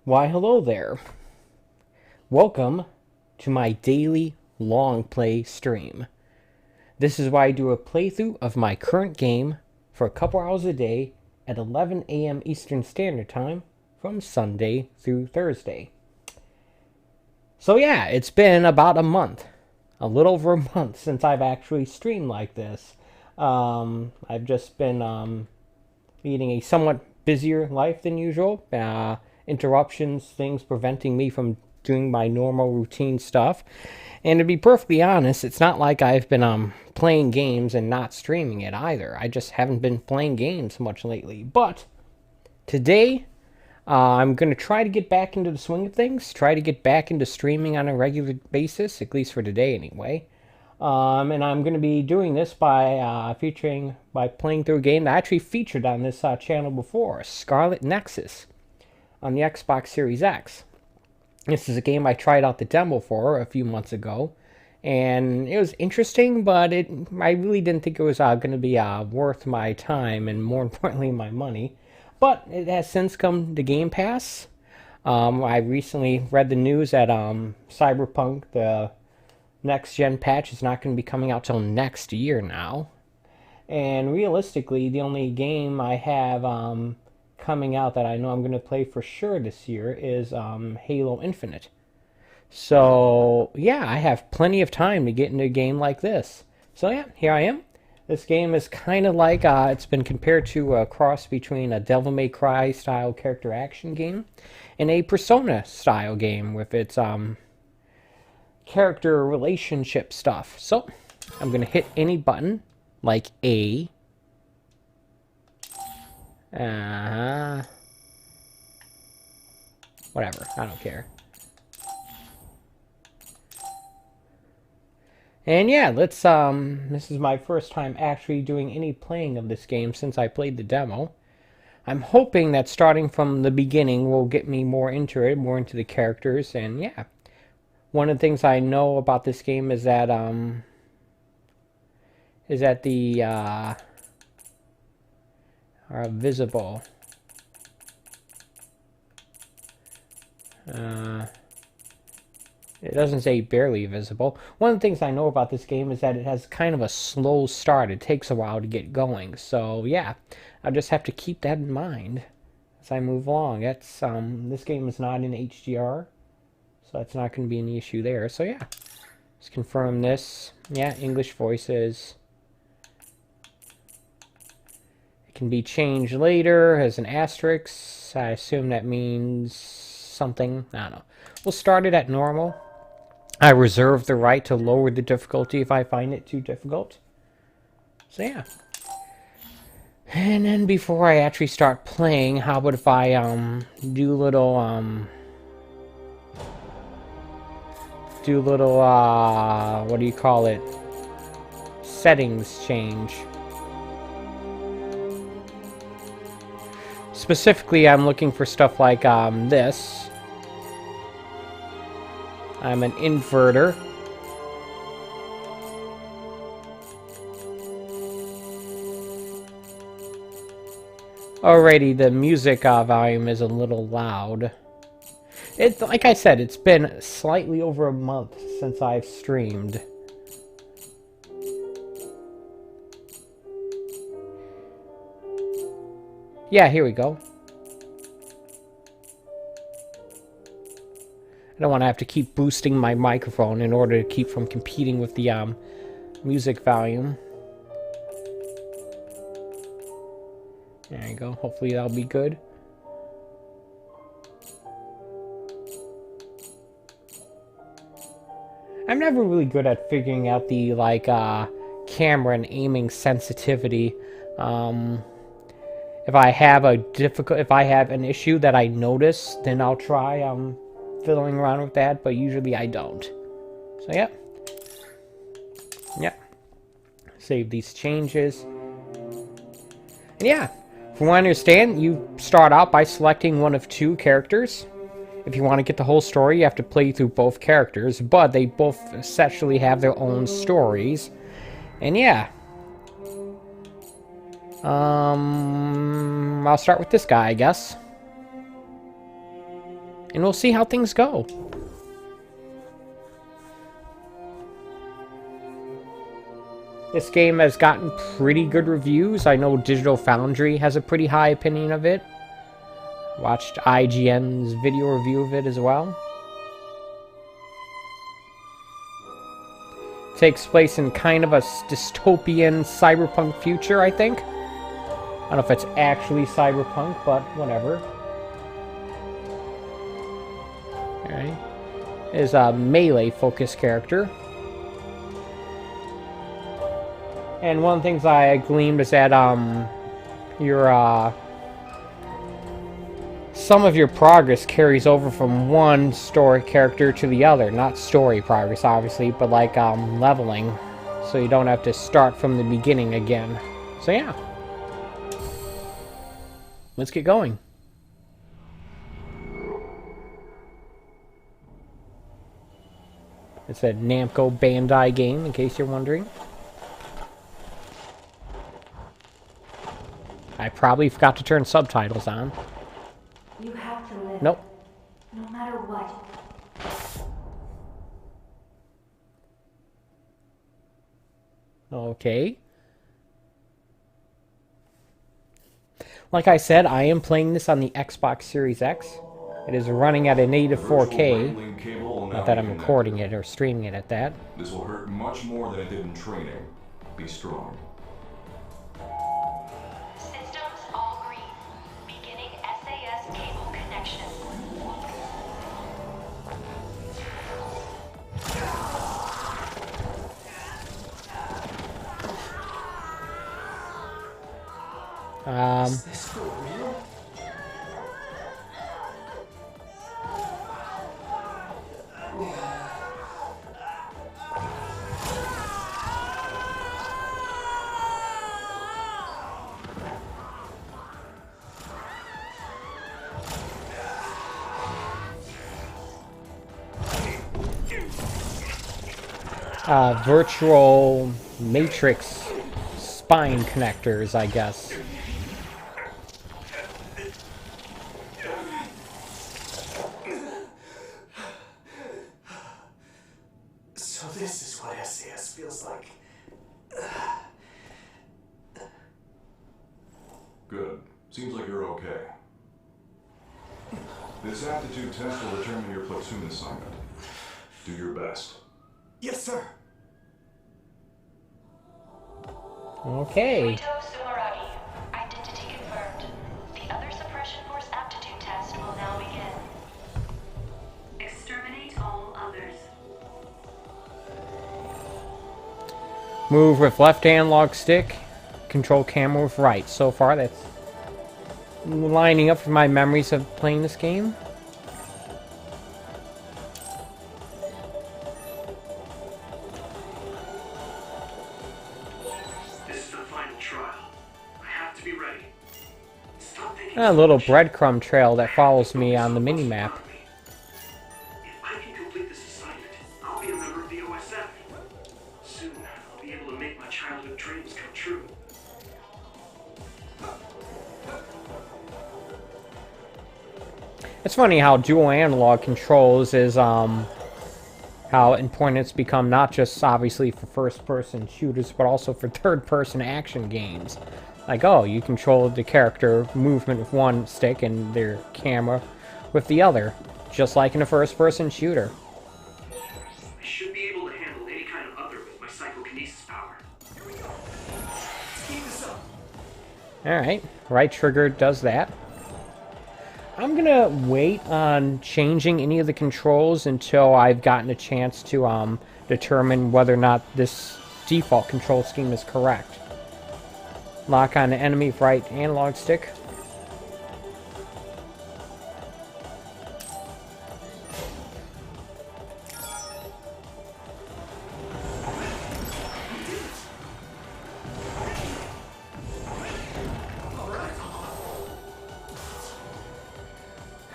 Why, hello there. Welcome to my daily long play stream. This is why I do a playthrough of my current game for a couple hours a day at 11 a.m. Eastern Standard Time from Sunday through Thursday. So yeah, it's been about a month, a little over a month since I've actually streamed like this. I've just been leading a somewhat busier life than usual. Interruptions, things preventing me from doing my normal routine stuff. And to be perfectly honest, it's not like I've been playing games and not streaming it either. I just haven't been playing games much lately. But today, I'm going to try to get back into the swing of things, try to get back into streaming on a regular basis, at least for today anyway. And I'm going to be doing this by playing through a game that I actually featured on this channel before, SCARLET NEXUS, on the Xbox Series X. This is a game I tried out the demo for a few months ago, and it was interesting, but I really didn't think it was going to be worth my time and, more importantly, my money. But it has since come to Game Pass. I recently read the news that Cyberpunk, the next-gen patch, is not going to be coming out till next year now. And realistically, the only game I have coming out that I know I'm going to play for sure this year is Halo Infinite. So, yeah, I have plenty of time to get into a game like this. So, yeah, here I am. This game is kind of like, it's been compared to a cross between a Devil May Cry style character action game and a Persona style game with its character relationship stuff. So, I'm going to hit any button, like A. Whatever, I don't care. And yeah, let's, this is my first time actually doing any playing of this game since I played the demo. I'm hoping that starting from the beginning will get me more into it, more into the characters, and yeah. One of the things I know about this game is that, the, are visible. It doesn't say barely visible. One of the things I know about this game is that it has kind of a slow start. It takes a while to get going. So, yeah, I'll just have to keep that in mind as I move along. That's, this game is not in HDR, so that's not going to be any issue there. So, yeah, let's confirm this. Yeah, English voices. It can be changed later as an asterisk. I assume that means something. I don't know. We'll start it at normal. I reserve the right to lower the difficulty if I find it too difficult. So yeah. And then before I actually start playing, how about if I do little what do you call it? Settings change. Specifically, I'm looking for stuff like this. I'm an inverter. Alrighty, the music volume is a little loud. It's like I said, it's been slightly over a month since I've streamed. Yeah, here we go. I don't want to have to keep boosting my microphone in order to keep from competing with the music volume. There you go. Hopefully that'll be good. I'm never really good at figuring out the camera and aiming sensitivity. If I have an issue that I notice, then I'll try fiddling around with that, but usually I don't. So yeah. Save these changes. And yeah, from what I understand, you start out by selecting one of two characters. If you want to get the whole story, you have to play through both characters, but they both essentially have their own stories. And yeah. I'll start with this guy, I guess. and we'll see how things go. This game has gotten pretty good reviews. I know Digital Foundry has a pretty high opinion of it. Watched IGN's video review of it as well. Takes place in kind of a dystopian cyberpunk future, I think. I don't know if it's actually cyberpunk, but whatever. Alright. Is a melee-focused character. And one of the things I gleaned is that, some of your progress carries over from one story character to the other. Not story progress, obviously, but like, leveling. So you don't have to start from the beginning again. So yeah. Let's get going. It's a Namco Bandai game, in case you're wondering. I probably forgot to turn subtitles on. You have to live. Nope. No matter what. Okay. Like I said, I am playing this on the Xbox Series X. It is running at a native 4K. Not that I'm recording it or streaming it at that. This will hurt much more than it did in training. Be strong. Systems all green. Beginning SAS cable connection. Is this for real? Virtual matrix spine connectors, I guess. So this is what SAS feels like. Good. Seems like you're okay. This aptitude test will determine your platoon assignment. Do your best. Yes, sir. Okay. Rito Sumeragi. Identity confirmed. The other suppression force aptitude test will now begin. Exterminate all others. Move with left analog stick. Control camera with right. So far, that's lining up with my memories of playing this game. A little breadcrumb trail that follows me on the minimap. If I can complete this assignment, I'll be a member of the OSF. Soon, I'll be able to make my childhood dreams come true. It's funny how dual analog controls is, how important it's become, not just obviously for first-person shooters, but also for third-person action games. Like, oh, you control the character movement with one stick and their camera with the other, just like in a first-person shooter. I should be able to handle any kind of other with my psychokinesis power. Here we go. Keep this up. Alright, right trigger does that. I'm gonna wait on changing any of the controls until I've gotten a chance to determine whether or not this default control scheme is correct. Lock on the enemy right analog stick.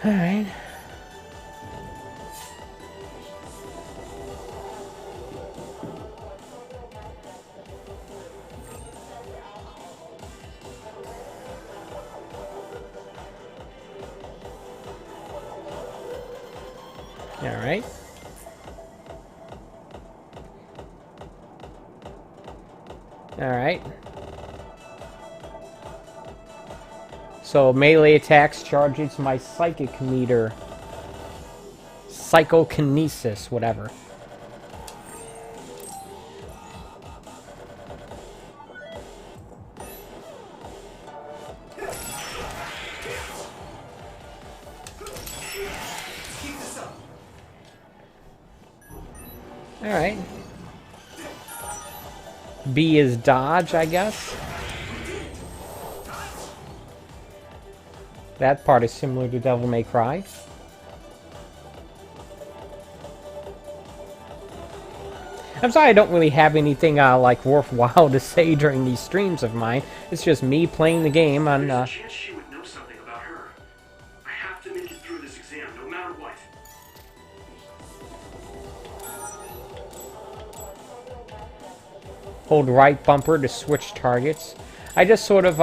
Alright. Alright. Alright. So melee attacks charges my psychic meter. Psychokinesis, whatever. Alright. B is dodge, I guess. That part is similar to Devil May Cry. I'm sorry I don't really have anything like worthwhile to say during these streams of mine. It's just me playing the game on There's a chance she would know something about her. I have to make it through this exam, no matter what. hold right bumper to switch targets. I just sort of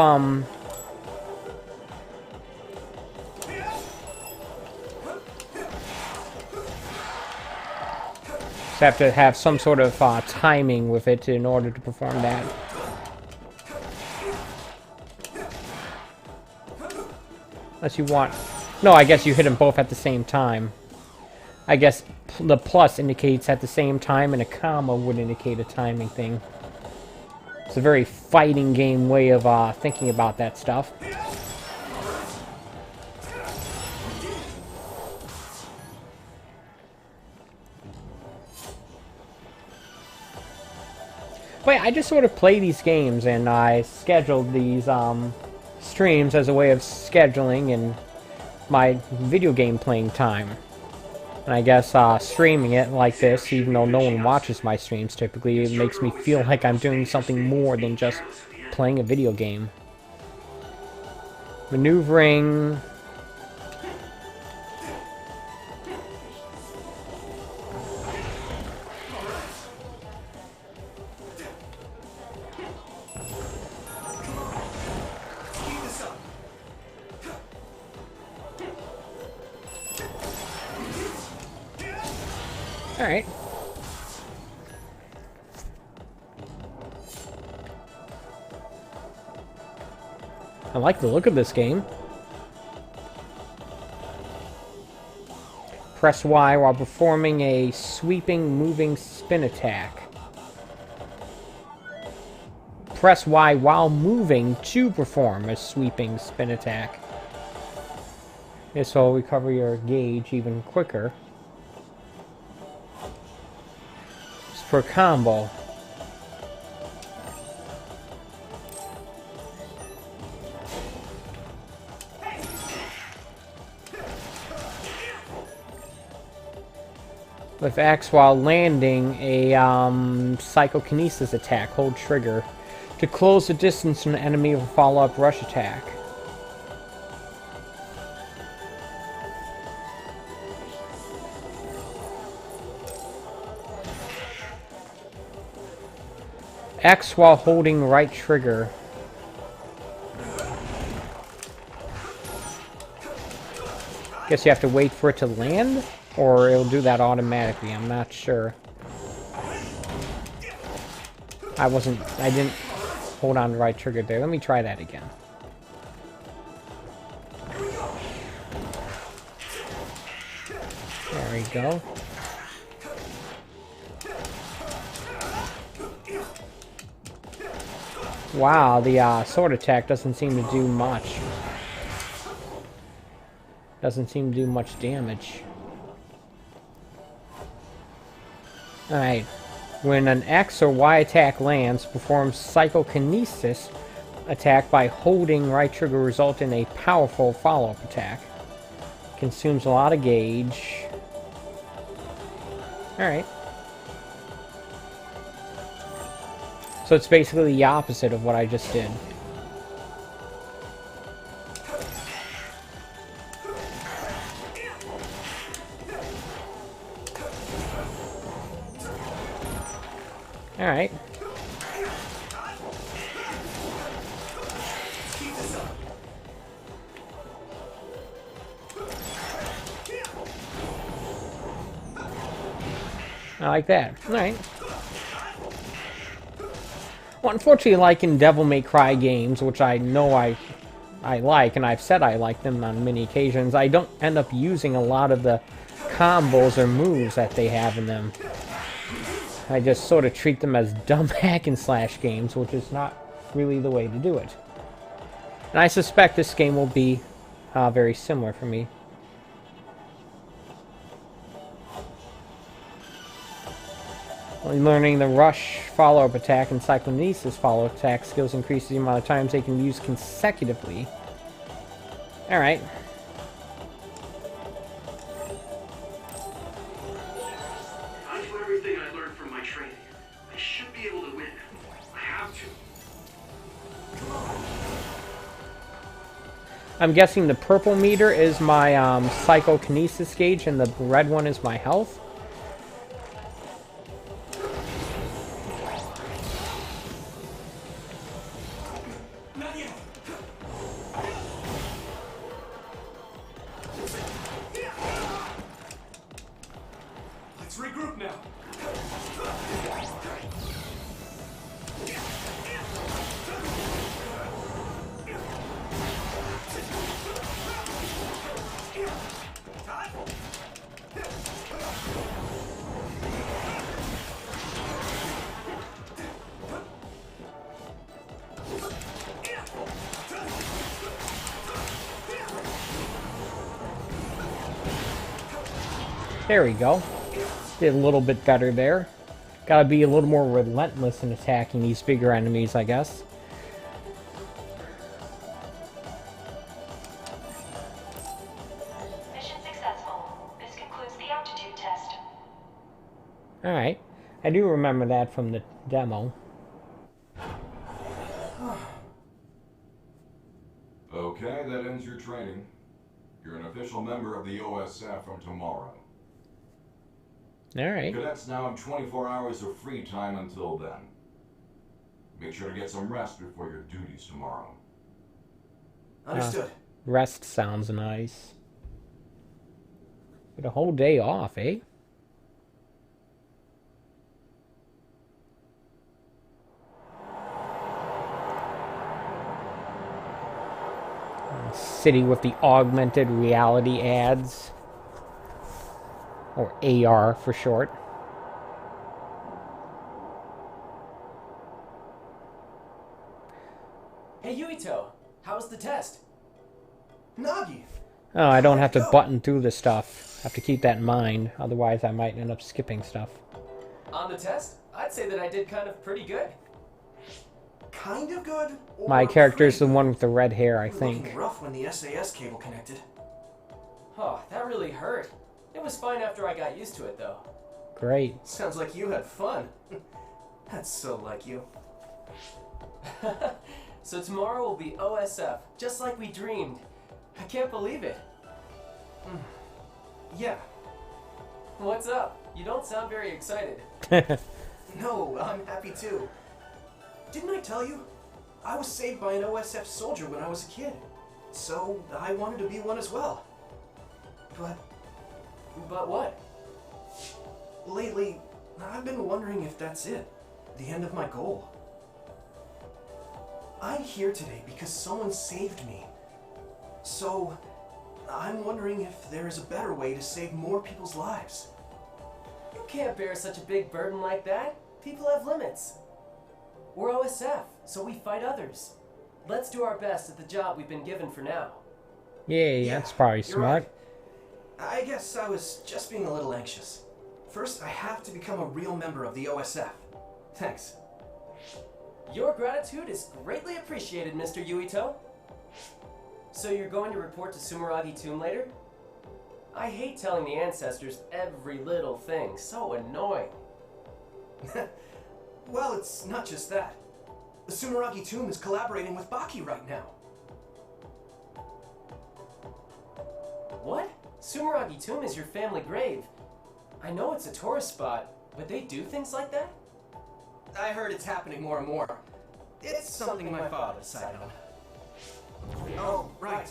have to have some sort of timing with it in order to perform that. Unless you want... No, I guess you hit them both at the same time. I guess the plus indicates at the same time, and a comma would indicate a timing thing. It's a very fighting game way of thinking about that stuff. But yeah, I just sort of play these games, and I scheduled these streams as a way of scheduling and my video game playing time. And I guess streaming it like this, even though no one watches my streams typically, it makes me feel like I'm doing something more than just playing a video game. Maneuvering... Alright. I like the look of this game. Press Y while performing a sweeping, moving spin attack. Press Y while moving to perform a sweeping spin attack. This will recover your gauge even quicker. For combo. With X while landing a psychokinesis attack, hold trigger. To close the distance from the enemy with a follow-up rush attack. X while holding right trigger. Guess you have to wait for it to land? Or it'll do that automatically, I'm not sure. I didn't hold on the right trigger there. Let me try that again. There we go. Wow, the sword attack doesn't seem to do much. Doesn't seem to do much damage. Alright. When an X or Y attack lands, perform psychokinesis attack by holding right trigger, result in a powerful follow-up attack. Consumes a lot of gauge. Alright. So it's basically the opposite of what I just did. Alright. I like that. Alright. Well, unfortunately, like in Devil May Cry games, which I know I like, and I've said I like them on many occasions, I don't end up using a lot of the combos or moves that they have in them. I just sort of treat them as dumb hack and slash games, which is not really the way to do it. And I suspect this game will be very similar for me. Learning the rush follow-up attack and psychokinesis follow-up attack skills increases the amount of times they can be used consecutively. Alright. I do everything I learned from my training. I should be able to win. I have to. I'm guessing the purple meter is my psychokinesis gauge and the red one is my health. Let's regroup now. There we go. Did a little bit better there. Gotta be a little more relentless in attacking these bigger enemies, I guess. Mission successful. This concludes the aptitude test. Alright. I do remember that from the demo. Okay, that ends your training. You're an official member of the OSF from tomorrow. Alright. Cadets now have 24 hours of free time until then. Make sure to get some rest before your duties tomorrow. Understood. Rest sounds nice. Get a whole day off, eh? City with the augmented reality ads. Or AR for short. Hey Yuito, how was the test? Nagi! Oh, I don't have to button through the stuff. I have to keep that in mind, otherwise I might end up skipping stuff. On the test, I'd say that I did kind of pretty good. Kind of good? Or My character's the pretty one with the red hair, I good? think. Looking rough when the SAS cable connected. Oh, that really hurt. It was fine after I got used to it, though. Great. Sounds like you had fun. That's so like you. So tomorrow will be OSF, just like we dreamed. I can't believe it. Yeah. What's up? You don't sound very excited. No, I'm happy too. Didn't I tell you? I was saved by an OSF soldier when I was a kid. So I wanted to be one as well. But what? Lately, I've been wondering if that's it. The end of my goal. I'm here today because someone saved me. So, I'm wondering if there is a better way to save more people's lives. You can't bear such a big burden like that. People have limits. We're OSF, so we fight others. Let's do our best at the job we've been given for now. Yay, Yeah, that's probably you're smart. right. I guess I was just being a little anxious. First, I have to become a real member of the OSF. Thanks. Your gratitude is greatly appreciated, Mr. Yuito. So you're going to report to Sumeragi Tomb later? I hate telling the ancestors every little thing. So annoying. Well, it's not just that. The Sumeragi Tomb is collaborating with Baki right now. What? Sumeragi Tomb is your family grave. I know it's a tourist spot, but they do things like that? I heard it's happening more and more. It's something my father decided on. Oh, right.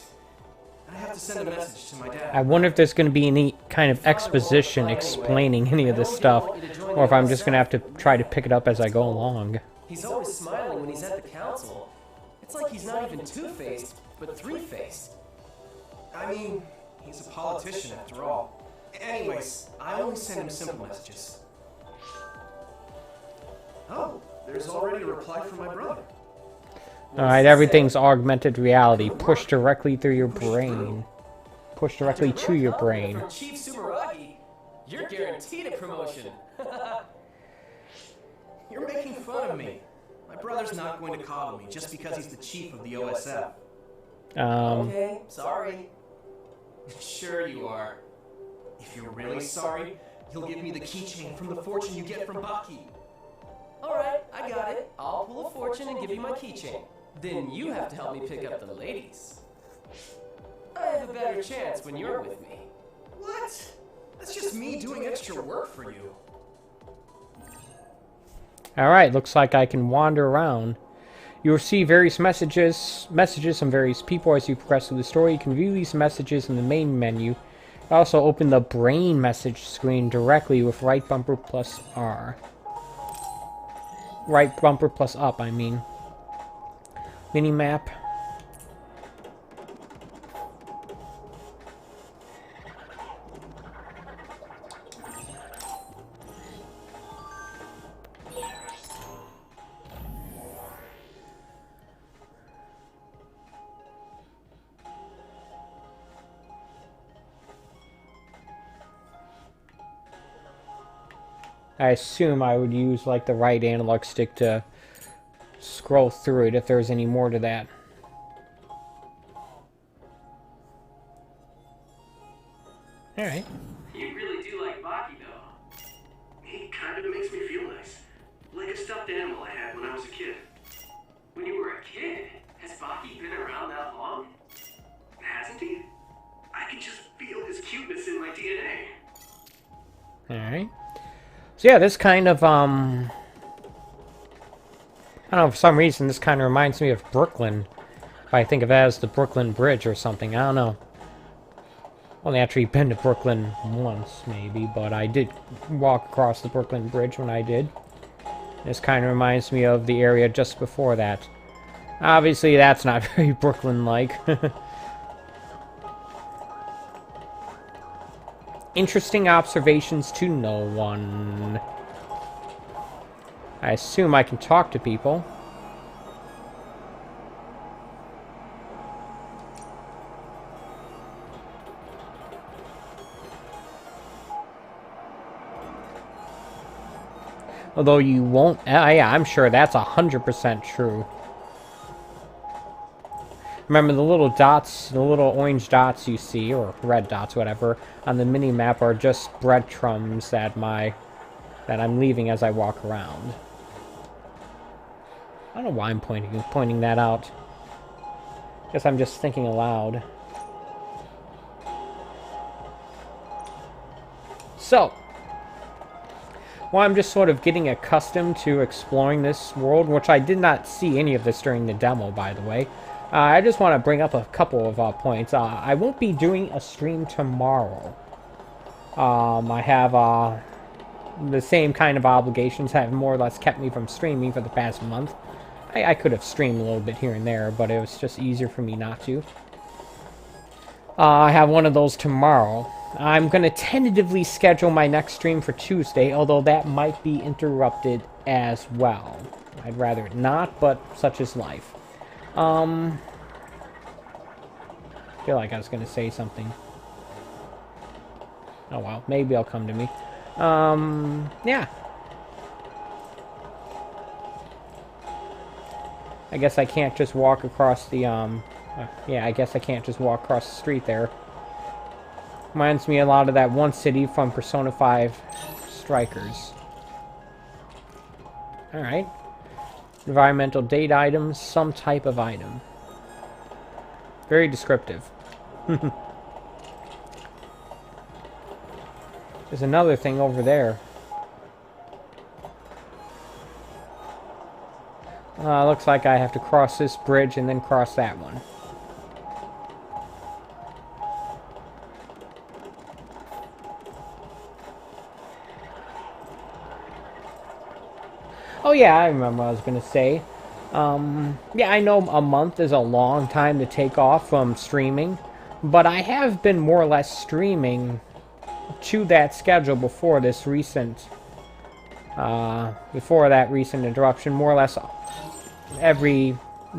I have to send a message to my dad. I wonder if there's going to be any kind of exposition explaining any of this stuff, or if I'm just going to have to try to pick it up as I go along. He's always smiling when he's at the council. It's like he's not even two-faced, but three-faced. I mean, he's a politician after all. Anyways, I only send him simple messages. Oh, there's already a reply from my brother. Alright, everything's augmented reality. Push directly through your brain. Push directly to your brain. From Chief Sumeragi, you're guaranteed a promotion. You're making fun of me. My brother's not going to coddle me just because he's the chief of the OSF. Okay, sorry. Sure you are. If you're really sorry, you'll give me the keychain from the fortune you get from Baki. Alright, I got it. I'll pull a fortune and give you my keychain. Then you have to help me pick up the ladies. I have a better chance when you're with me. What? That's just me doing extra work for you. Alright, looks like I can wander around. You receive various messages from various people as you progress through the story. You can view these messages in the main menu. Also open the brain message screen directly with right bumper plus R. Right bumper plus up, I mean. Minimap. I assume I would use like the right analog stick to scroll through it if there's any more to that. Alright. You really do like Baki, though. He kind of makes me feel nice. Like a stuffed animal I had when I was a kid. When you were a kid, has Baki been around that long? Hasn't he? I can just feel his cuteness in my DNA. Alright. So yeah, this kind of, I don't know, for some reason, this kind of reminds me of Brooklyn. If I think of it as the Brooklyn Bridge or something, I don't know. Only actually been to Brooklyn once, maybe, but I did walk across the Brooklyn Bridge when I did. This kind of reminds me of the area just before that. Obviously, that's not very Brooklyn-like. Interesting observations to no one. I assume I can talk to people. Although you won't... yeah, I'm sure that's 100% true. Remember, the little dots, the little orange dots you see, or red dots, whatever, on the mini-map are just breadcrumbs that I'm leaving as I walk around. I don't know why I'm pointing that out. Guess I'm just thinking aloud. So, well, I'm just sort of getting accustomed to exploring this world, which I did not see any of this during the demo, by the way. I just want to bring up a couple of points. I won't be doing a stream tomorrow. I have the same kind of obligations that have more or less kept me from streaming for the past month. I could have streamed a little bit here and there, but it was just easier for me not to. I have one of those tomorrow. I'm going to tentatively schedule my next stream for Tuesday, although that might be interrupted as well. I'd rather it not, but such is life. I feel like I was going to say something. Oh well, maybe it'll come to me. Yeah. I guess I can't just walk across the, yeah, I guess I can't just walk across the street there. Reminds me a lot of that one city from Persona 5 Strikers. Alright. Environmental data items, some type of item. Very descriptive. There's another thing over there. Looks like I have to cross this bridge and then cross that one. Oh yeah, I remember what I was gonna say. Yeah, I know a month is a long time to take off from streaming, but I have been more or less streaming to that schedule before this recent, before that recent interruption, more or less every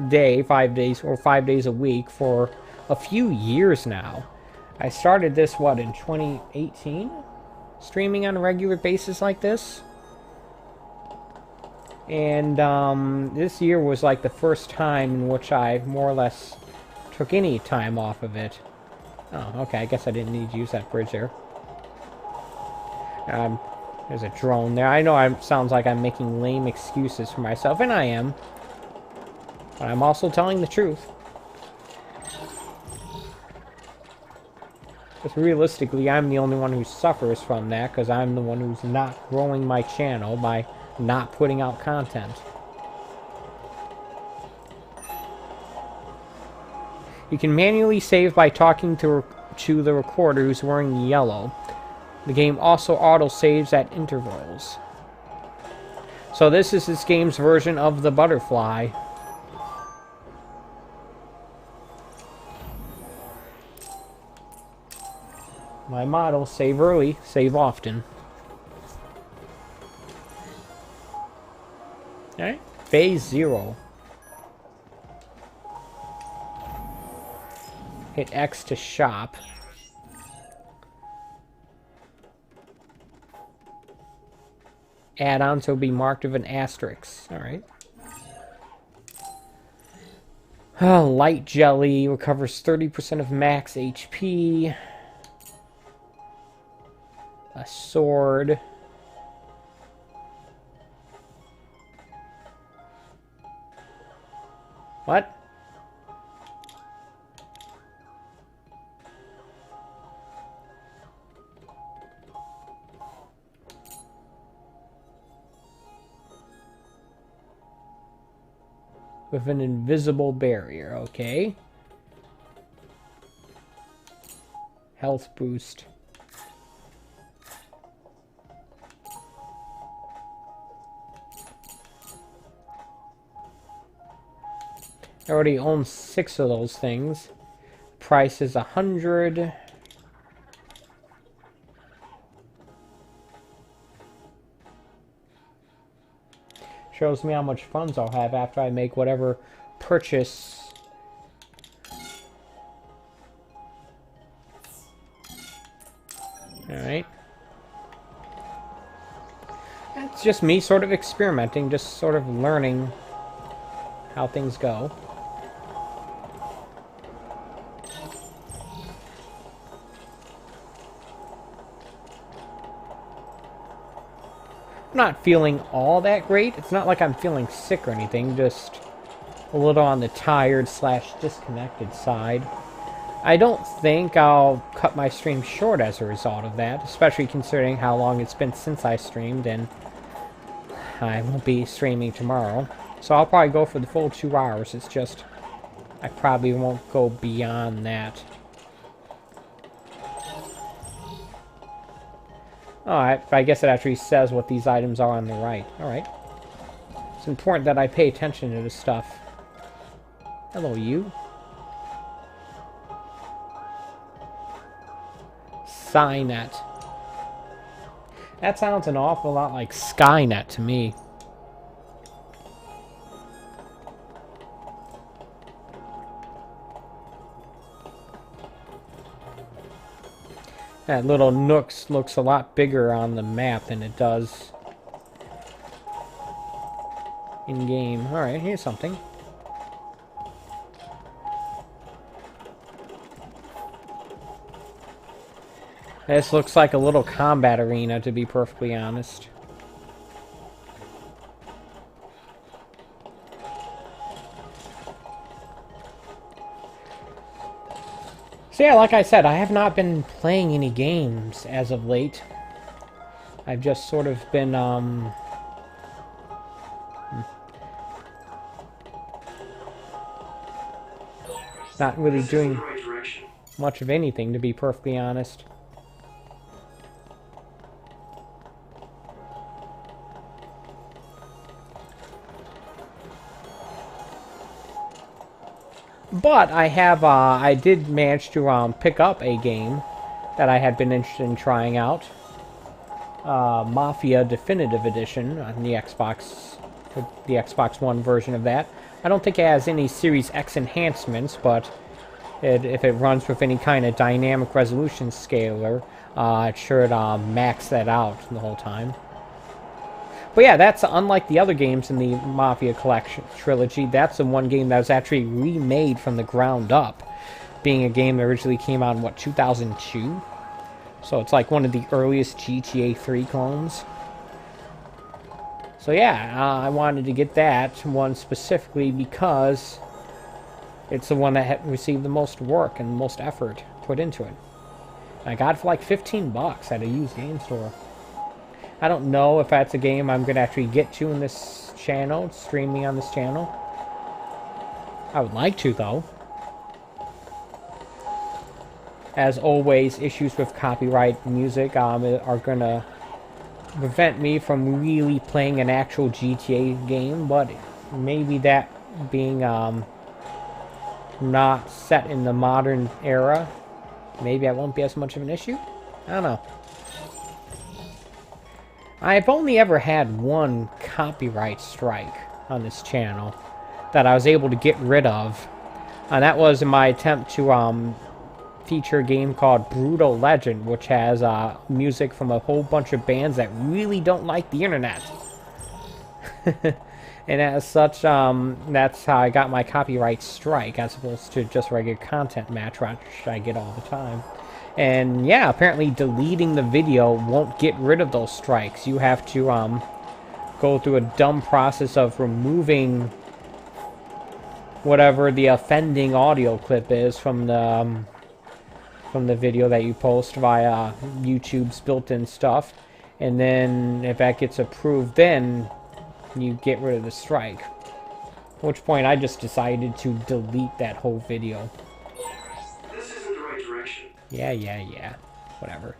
day, 5 days, or 5 days a week for a few years now. I started this, what, in 2018? Streaming on a regular basis like this? And this year was like the first time in which I more or less took any time off of it. Oh, okay, I guess I didn't need to use that bridge there. There's a drone there. I know it sounds like I'm making lame excuses for myself, and I am. But I'm also telling the truth. Because realistically, I'm the only one who suffers from that, because I'm the one who's not growing my channel by not putting out content. You can manually save by talking to the recorder who's wearing yellow. The game also auto-saves at intervals. So this is this game's version of the butterfly. My motto, save early, save often. Alright, phase 0. Hit X to shop. Add-ons will be marked with an asterisk. Alright. Light Jelly recovers 30% of max HP. A sword. What? With an invisible barrier, okay. Health boost. I already own 6 of those things. Price is 100. Shows me how much funds I'll have after I make whatever purchase. Alright. It's just me sort of experimenting, just sort of learning how things go. I'm not feeling all that great. It's not like I'm feeling sick or anything, just a little on the tired / disconnected side. I don't think I'll cut my stream short as a result of that, especially considering how long it's been since I streamed, and I won't be streaming tomorrow. So I'll probably go for the full 2 hours. It's just, I probably won't go beyond that. Alright, I guess it actually says what these items are on the right. Alright. It's important that I pay attention to this stuff. Hello, you. Skynet. That sounds an awful lot like Skynet to me. That little nook looks a lot bigger on the map than it does in-game. Alright, here's something. This looks like a little combat arena, to be perfectly honest. So yeah, like I said, I have not been playing any games as of late. I've just sort of been, not really doing much of anything, to be perfectly honest. But I did manage to pick up a game that I had been interested in trying out. Mafia Definitive Edition on the Xbox One version of that. I don't think it has any Series X enhancements, but if it runs with any kind of dynamic resolution scaler, it should max that out the whole time. But yeah, that's unlike the other games in the Mafia Collection trilogy. That's the one game that was actually remade from the ground up, being a game that originally came out in, what, 2002? So it's like one of the earliest GTA 3 clones. So yeah, I wanted to get that one specifically because it's the one that had received the most work and the most effort put into it. I got it for like 15 bucks at a used game store. I don't know if that's a game I'm going to actually get to in this channel, streaming on this channel. I would like to, though. As always, issues with copyright music are going to prevent me from really playing an actual GTA game, but maybe that being not set in the modern era, maybe that won't be as much of an issue? I don't know. I've only ever had one copyright strike on this channel that I was able to get rid of, and that was in my attempt to feature a game called Brutal Legend, which has music from a whole bunch of bands that really don't like the internet. And as such, that's how I got my copyright strike, as opposed to just regular content match, which I get all the time. And yeah, apparently deleting the video won't get rid of those strikes. You have to go through a dumb process of removing whatever the offending audio clip is from the video that you post via YouTube's built-in stuff. And then if that gets approved, then you get rid of the strike. At which point I just decided to delete that whole video. This isn't the right direction. Yeah. Whatever.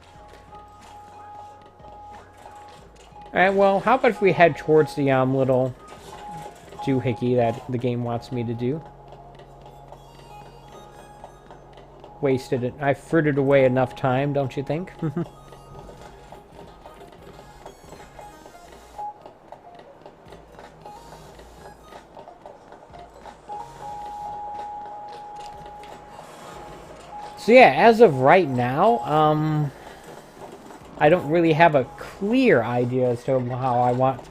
Alright, well, how about if we head towards the little doohickey that the game wants me to do. Wasted it. I frittered away enough time, don't you think? So yeah, as of right now, I don't really have a clear idea as to how I want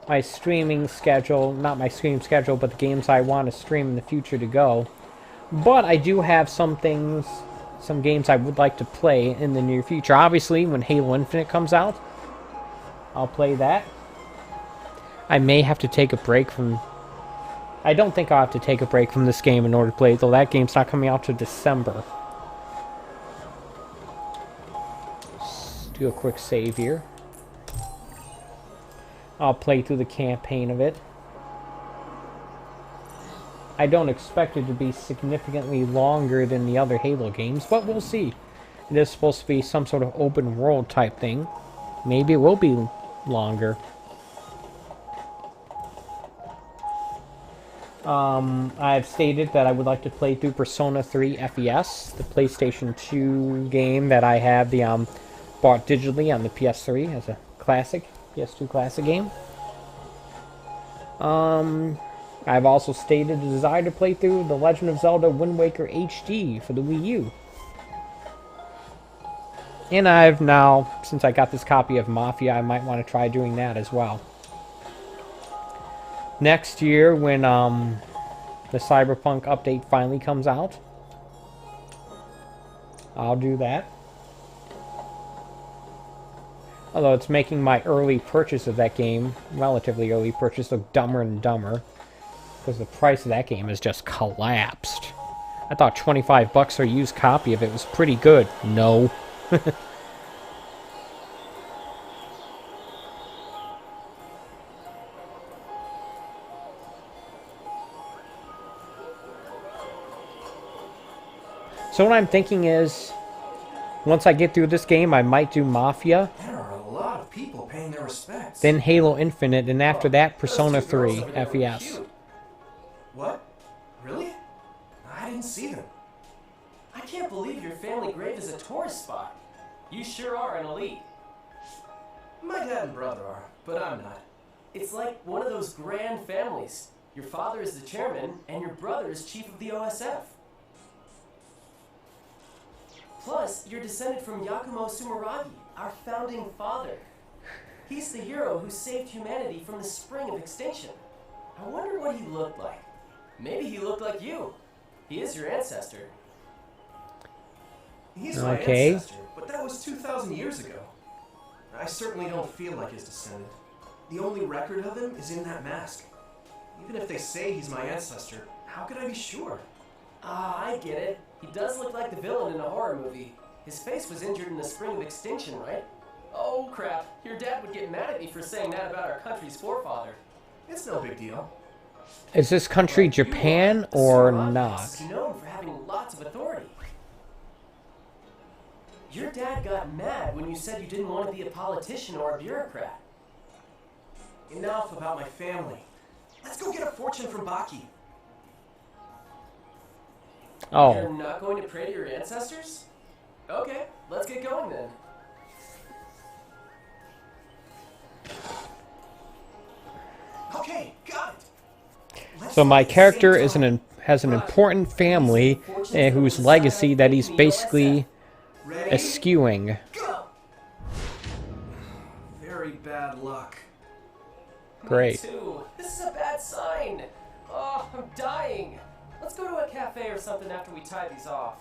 my streaming schedule, not my stream schedule, but the games I want to stream in the future to go. But I do have some games I would like to play in the near future. Obviously, when Halo Infinite comes out, I'll play that. I may have to take a break from... I don't think I'll have to take a break from this game in order to play it, though that game's not coming out till December. Let's do a quick save here. I'll play through the campaign of it. I don't expect it to be significantly longer than the other Halo games, but we'll see. It is supposed to be some sort of open world type thing. Maybe it will be longer. I've stated that I would like to play through Persona 3 FES, the PlayStation 2 game that I have bought digitally on the PS3 as a classic, PS2 classic game. I've also stated a desire to play through The Legend of Zelda Wind Waker HD for the Wii U. And I've now, since I got this copy of Mafia, I might want to try doing that as well. Next year, when the Cyberpunk update finally comes out, I'll do that. Although it's making my early purchase of that game, relatively early purchase, look dumber and dumber. Because the price of that game has just collapsed. I thought 25 bucks for a used copy of it was pretty good. No. So what I'm thinking is, once I get through this game, I might do Mafia. There are a lot of people paying their respects. Then Halo Infinite, and after that, Persona 3 FES. What? Really? didn't see them. I can't believe your family grave is a tourist spot. You sure are an elite. My dad and brother are, but I'm not. It's like one of those grand families. Your father is the chairman, and your brother is chief of the OSF. Plus, you're descended from Yakumo Sumeragi, our founding father. He's the hero who saved humanity from the spring of extinction. I wonder what he looked like. Maybe he looked like you. He is your ancestor. He's my ancestor, but that was 2,000 years ago. I certainly don't feel like his descendant. The only record of him is in that mask. Even if they say he's my ancestor, how could I be sure? Ah, I get it. He does look like the villain in a horror movie. His face was injured in the spring of extinction, right? Oh crap, your dad would get mad at me for saying that about our country's forefather. It's no big deal. Is this country Japan or not? Is known for having lots of authority. Your dad got mad when you said you didn't want to be a politician or a bureaucrat. Enough about my family. Let's go get a fortune from Baki. Oh. You're not going to pray to your ancestors? Okay, let's get going then. Okay, got it. So my character is has an important family whose legacy that he's basically eschewing. Go. Very bad luck. Great. Me too. This is a bad sign. Oh, I'm dying. Let's go to a cafe or something after we tie these off.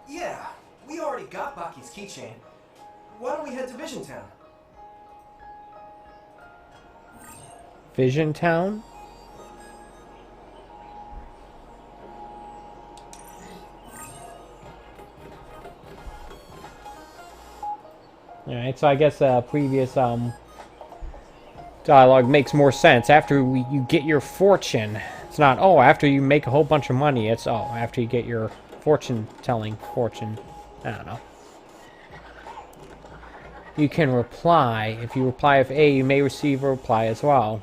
Yeah, we already got Baki's keychain. Why don't we head to Vision Town? Vision Town? Alright, so I guess previous dialogue makes more sense. After you get your fortune. It's not, oh, after you make a whole bunch of money. It's, oh, after you get your fortune. I don't know. You can reply. If you reply with A, you may receive a reply as well.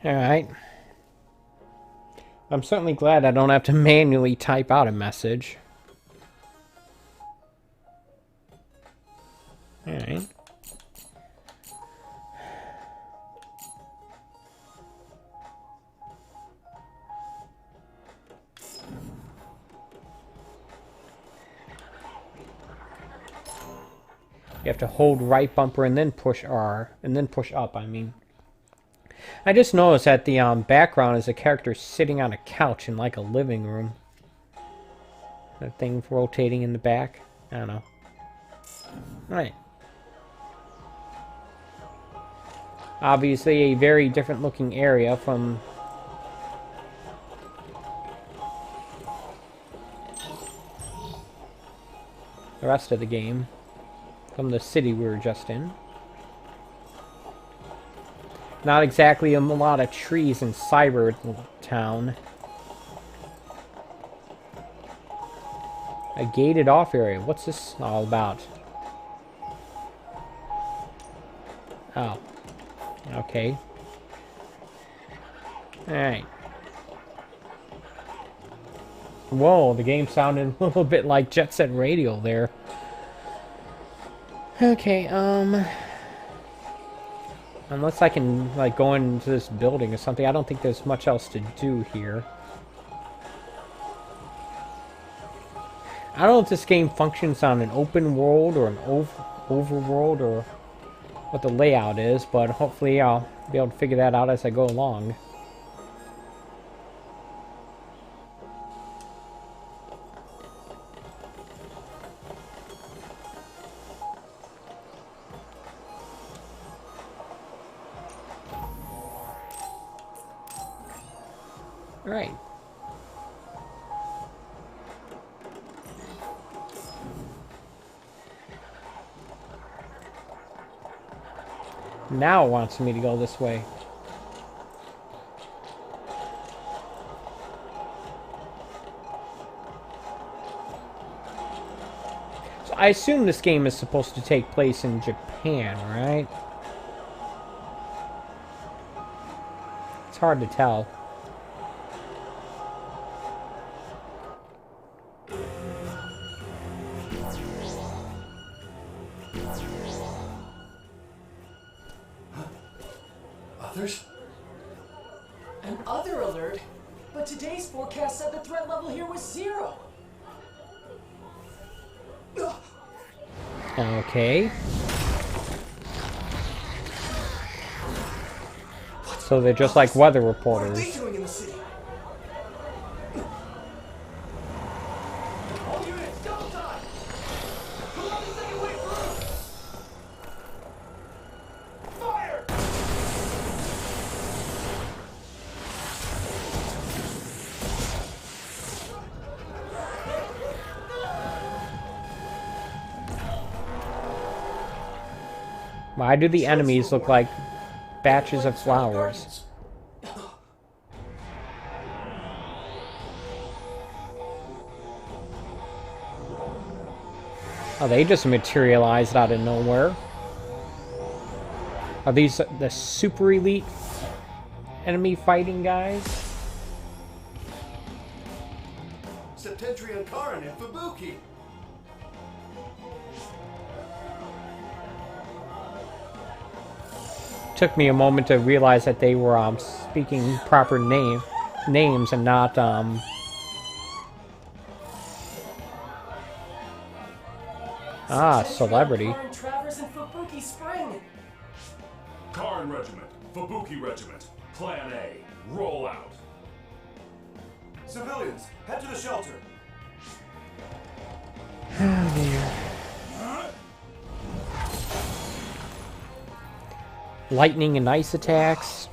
Alright. I'm certainly glad I don't have to manually type out a message. Alright. You have to hold right bumper and then push R, and then push up, I mean. I just noticed that the background is a character sitting on a couch in like a living room. That thing rotating in the back. I don't know. Alright. Obviously a very different looking area from the rest of the game. From the city we were just in. Not exactly a lot of trees in Cyber Town. A gated off area. What's this all about? Oh. Okay. Alright. Whoa, the game sounded a little bit like Jet Set Radio there. Okay, unless I can, like, go into this building or something, I don't think there's much else to do here. I don't know if this game functions on an open world or an overworld or what the layout is, but hopefully I'll be able to figure that out as I go along. Right. Now it wants me to go this way. So I assume this game is supposed to take place in Japan, right? It's hard to tell. Others? An other alert? But today's forecast said the threat level here was 0. Okay. So they're just like weather What are reporters. they doing in the city? All units, double time! Pull out the second wave through! Fire! Why do the enemies look like batches of flowers? Oh, they just materialized out of nowhere. Are these the super elite enemy fighting guys? Septentrion Karin and Fubuki. Took me a moment to realize that they were speaking proper names and not celebrity. Karin Travers and Fubuki Spring. Karin Regiment, Fubuki Regiment, Plan A, roll out. Civilians, head to the shelter. Lightning and ice attacks.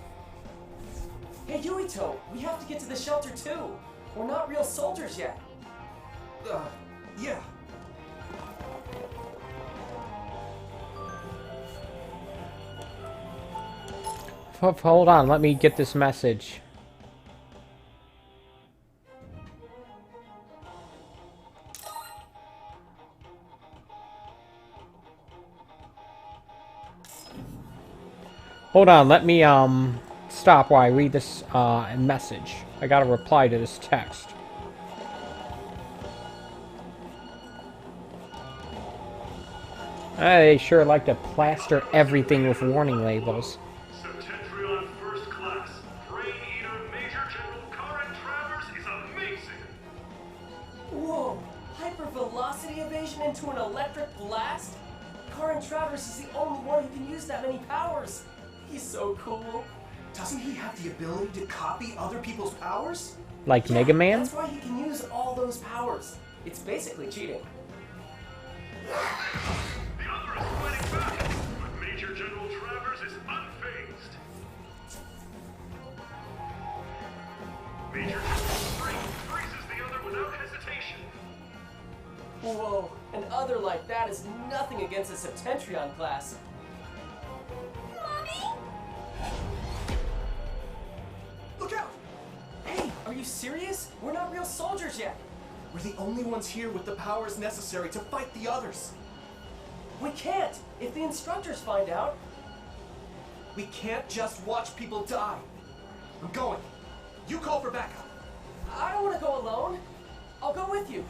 Hey, Yuito, we have to get to the shelter too. We're not real soldiers yet. Yeah. Hold on, let me get this message. Hold on, let me stop while I read this message. I gotta reply to this text. They sure like to plaster everything with warning labels. Septentrion First Class, Brain Eater Major General Karin Travers is amazing. Whoa! Hypervelocity evasion into an electric blast? Karin Travers is the only one who can use that many powers. He's so cool. Doesn't he have the ability to copy other people's powers? Like Mega Man? That's why he can use all those powers. It's basically cheating. The other is fighting back, but Major General Travers is unfazed. Major General Spring freezes the other without hesitation. Whoa, an other like that is nothing against a Septentrion class. Mommy? Look out! Hey, are you serious? We're not real soldiers yet. We're the only ones here with the powers necessary to fight the others. We can't. If the instructors find out. We can't just watch people die. I'm going. You call for backup. I don't want to go alone. I'll go with you.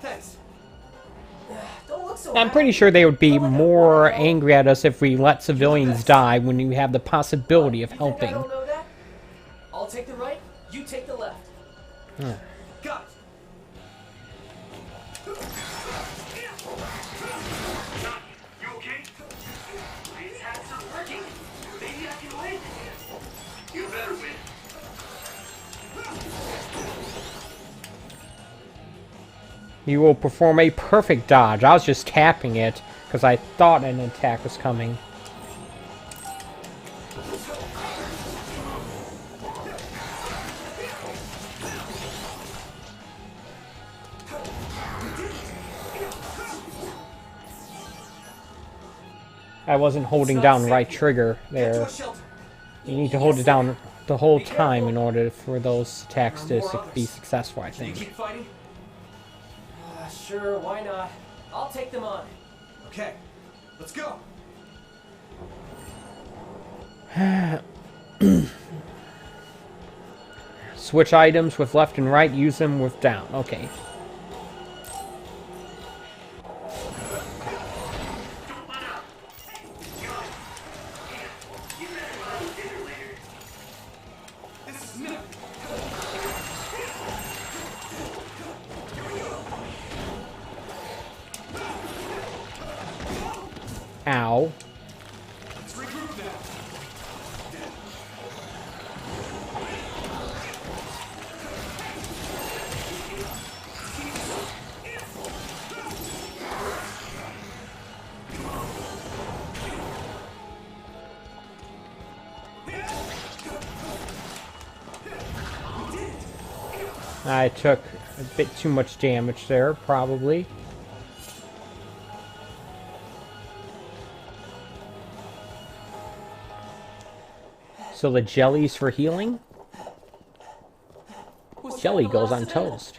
Thanks. Don't look so I'm pretty sure they would be more angry at us if we let civilians die when you have the possibility of You think I helping. don't know that? I'll take the right, you take the left. Got it. You okay? My attacks are working. Maybe I can win. You better win. You will perform a perfect dodge. I was just tapping it because I thought an attack was coming. I wasn't holding down the right trigger Get to there. a shelter. You need to hold it down the whole time in order for those attacks to be successful, I Can you think. keep fighting? Sure, why not? I'll take them on. Okay, let's go. Switch items with left and right, use them with down. Okay. This is me. Ow. Let's regroup now. I took a bit too much damage there, probably. So the jelly's for healing? Jelly goes on toast.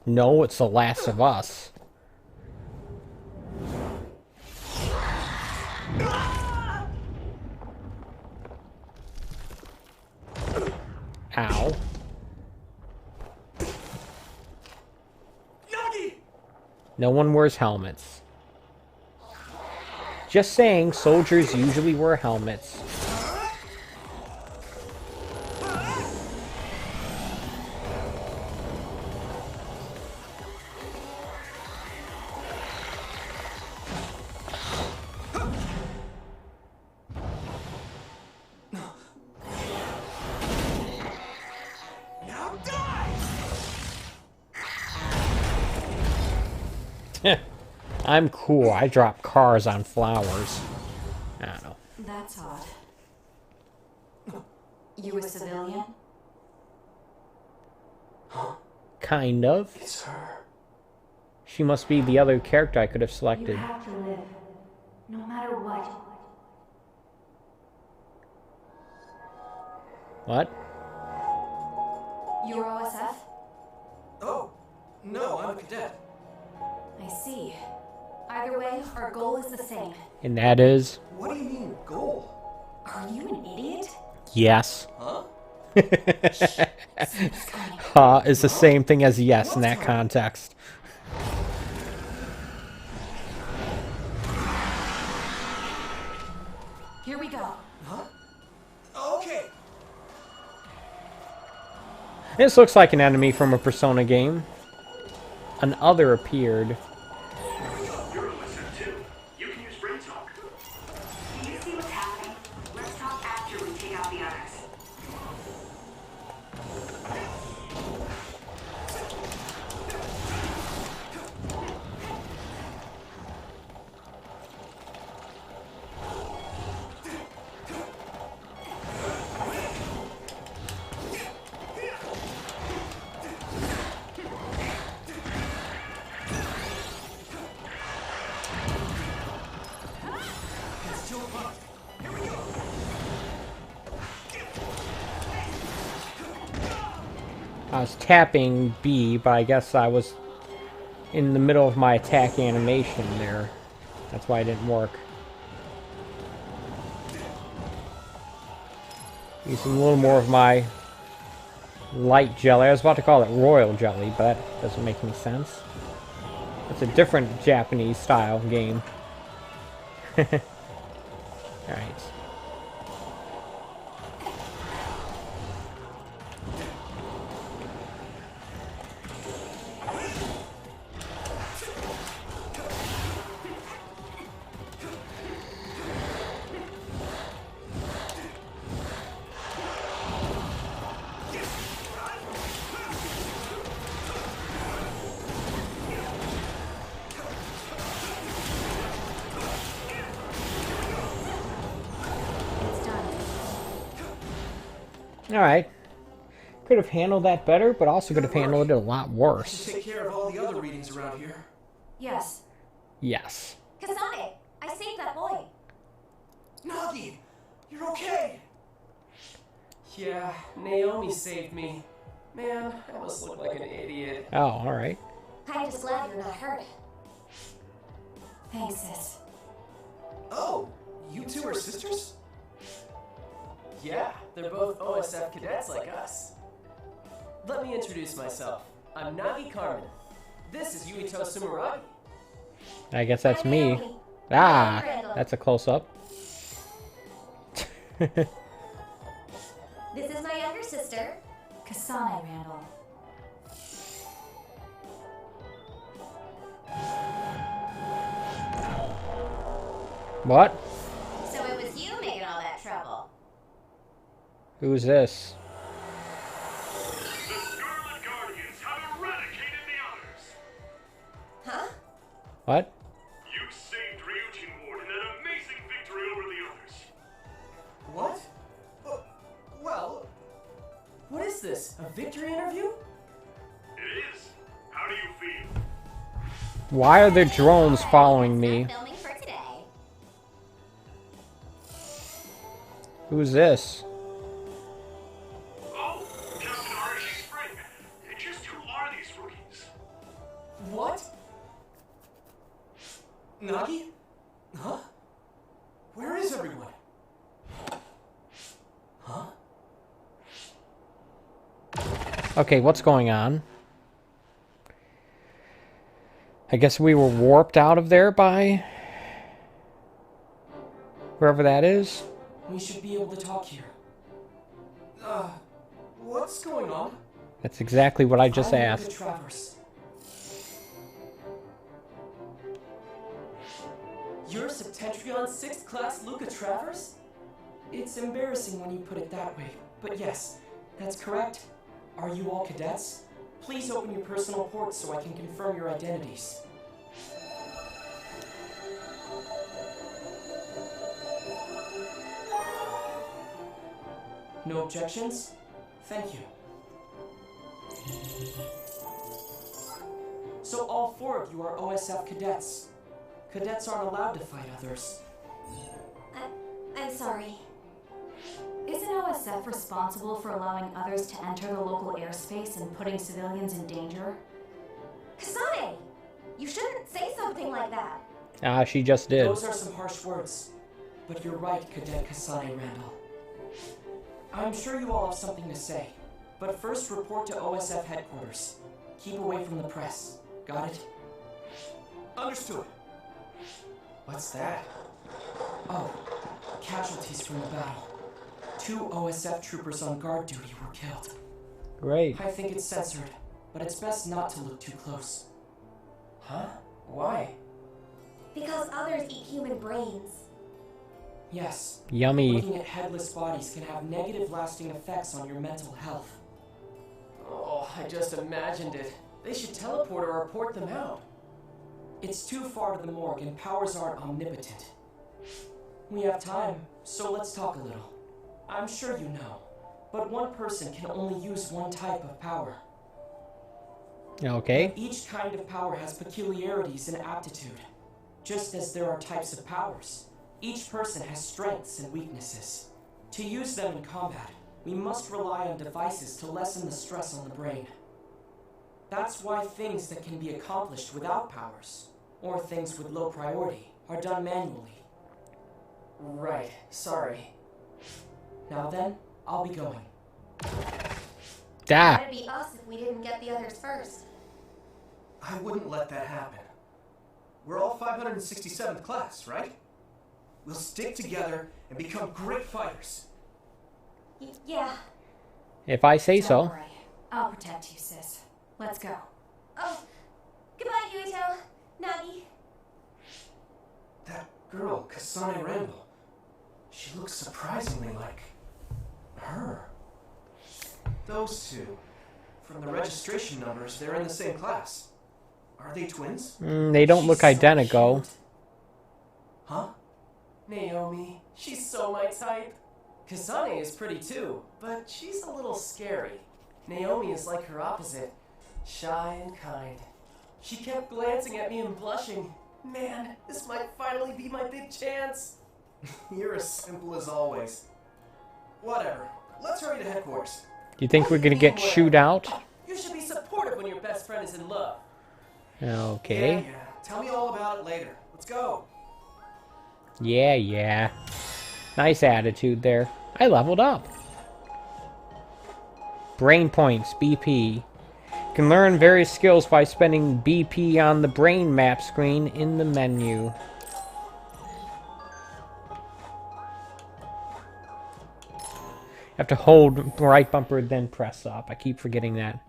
No, it's the Last of Us. Ow. Nagi! No one wears helmets. Just saying, soldiers usually wear helmets. Now die! I'm cool. I drop cars on flowers. I don't know. That's odd. You a civilian? Kind of. It's her. She must be the other character I could have selected. You have to live, no matter what. What? You're OSF? Oh, no, I'm a cadet. I see. Either way, our goal is the same. And that is... What do you mean, goal? Are you an idiot? yes. Huh? Is the same thing as yes in that context. Here we go. Huh? Okay. This looks like an enemy from a Persona game. An other appeared. You're a listener too. You can use brain talk. Do you see what's happening? Let's talk after we take out the others. It's still fun. Here we go. I was tapping B, but I guess I was in the middle of my attack animation there. That's why it didn't work. Using a little more of my light jelly. I was about to call it royal jelly, but that doesn't make any sense. It's a different Japanese style game. Alright. It's done. Alright. Could have handled that better, but also could have handled it a lot Should worse. take care of all the other readings around here. Yes. Yes. Kasane, I saved that boy. Nagi! You're okay! Yeah, Naomi saved me. Man, I must look like an idiot. Oh, alright. I'm just glad you're not hurt. Thanks, sis. Oh, you two are sisters? Yeah, they're both OSF cadets like us. Let me introduce myself. I'm Nagi Carmen. This is Yuito Sumeragi. I guess that's I'm me. Naomi. Ah, Randall. that's a close-up. This is my younger sister, Kasane Randall. What? So it was you making all that trouble. Who's this? The Scarlet Guardians have eradicated the others. Huh? What? You saved Ryujin Ward in that amazing victory over the others. What? Well, What is this? A victory interview? It is. How do you feel? Why are the drones following me? Filming for today. Who's this? Oh, Captain RG Spring. Just who are these rookies? what? Nagi? Huh? Where is everyone? Huh? Okay, what's going on? I guess we were warped out of there by wherever that is. We should be able to talk here. What's going on? That's exactly what I just I'm asked. Luca Travers. You're Septentrion 6th Class Luca Travers? It's embarrassing when you put it that way, but yes, that's correct. Are you all cadets? Please open your personal ports so I can confirm your identities. No objections? Thank you. So all 4 of you are OSF cadets. Cadets aren't allowed to fight others. I'm sorry. Isn't OSF responsible for allowing others to enter the local airspace and putting civilians in danger? Kasane! You shouldn't say something like that. Ah, she just did. Those are some harsh words. But you're right, Cadet Kasane Randall. I'm sure you all have something to say. But first report to OSF headquarters. Keep away from the press. Got it? Understood. What's that? Oh, casualties from the battle. 2 OSF troopers on guard duty were killed. Great. I think it's censored, but it's best not to look too close. Huh? Why? Because others eat human brains. Yes, Yummy. looking at headless bodies can have negative lasting effects on your mental health. Oh, I just imagined it. They should teleport or report them out. It's too far to the morgue and powers aren't omnipotent. We have time, so let's talk a little. I'm sure you know, but one person can only use one type of power. Okay. Each kind of power has peculiarities and aptitude. Just as there are types of powers, each person has strengths and weaknesses. To use them in combat, we must rely on devices to lessen the stress on the brain. That's why things that can be accomplished without powers, or things with low priority, are done manually. Right, sorry. Now then, I'll be going. Ah. That'd be us if we didn't get the others first. I wouldn't let that happen. We're all 567th class, right? We'll stick together and become great fighters. Yeah. If I say Don't so. worry. I'll protect you, sis. Let's go. Oh, goodbye, Yuito. Nagi. That girl, Kasane Randall, she looks surprisingly like her. Those two, from the registration numbers, they're in the same class. Are they twins? They don't look She's so identical. cute. Huh? Naomi, she's so my type. Kasane is pretty too, but she's a little scary. Naomi is like her opposite, shy and kind. She kept glancing at me and blushing. Man, this might finally be my big chance. You're as simple as always. Whatever. Let's hurry to headquarters. Do you think we're gonna get chewed out? You should be supportive when your best friend is in love. Okay. Yeah. Tell me all about it later. Let's go. Yeah. Nice attitude there. I leveled up. Brain points, BP. You can learn various skills by spending BP on the brain map screen in the menu. You have to hold right bumper, then press up. I keep forgetting that.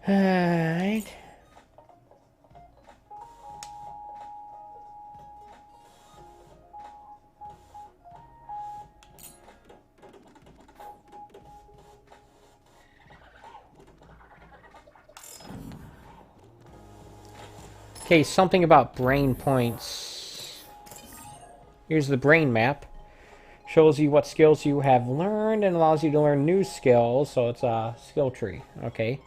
Alright. Okay, something about brain points. Here's the brain map. Shows you what skills you have learned and allows you to learn new skills. So it's a skill tree. Okay.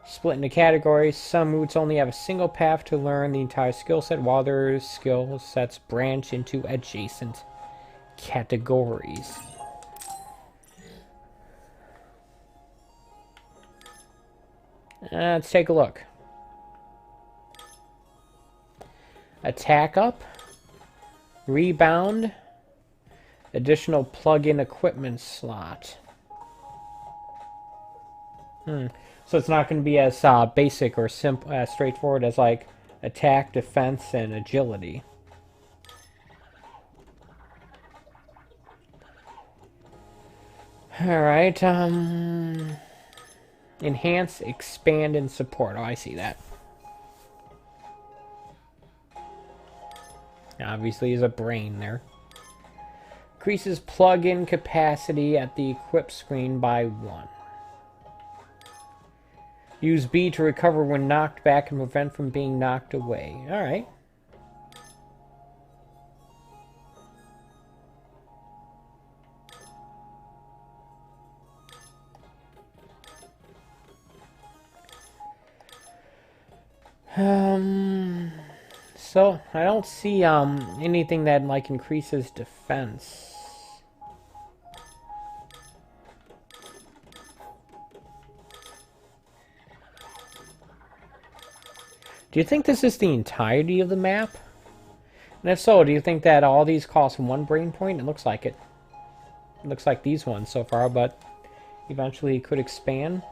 Split into categories. Some routes only have a single path to learn the entire skill set, while other skill sets branch into adjacent categories. Let's take a look. Attack up, rebound, additional plug-in equipment slot. So it's not going to be as basic or simple, as straightforward as like attack, defense, and agility. All right. Enhance, expand, and support. Oh, I see that. Obviously, there's a brain there. Increases plug-in capacity at the equip screen by 1. Use B to recover when knocked back and prevent from being knocked away. Alright. So, I don't see anything that like increases defense. Do you think this is the entirety of the map? And if so, do you think that all these cost 1 brain point? It looks like it. It looks like these ones so far, but eventually it could expand.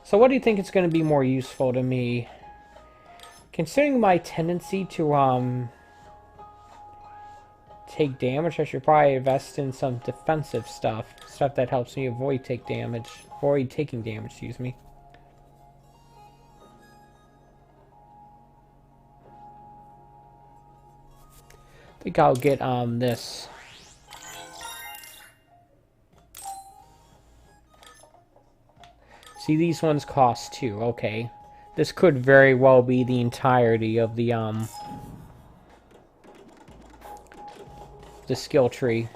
So what do you think is going to be more useful to me? Considering my tendency to take damage, I should probably invest in some defensive stuff. Stuff that helps me avoid taking damage, excuse me. I think I'll get this. See, these ones cost 2. Okay. This could very well be the entirety of the skill tree.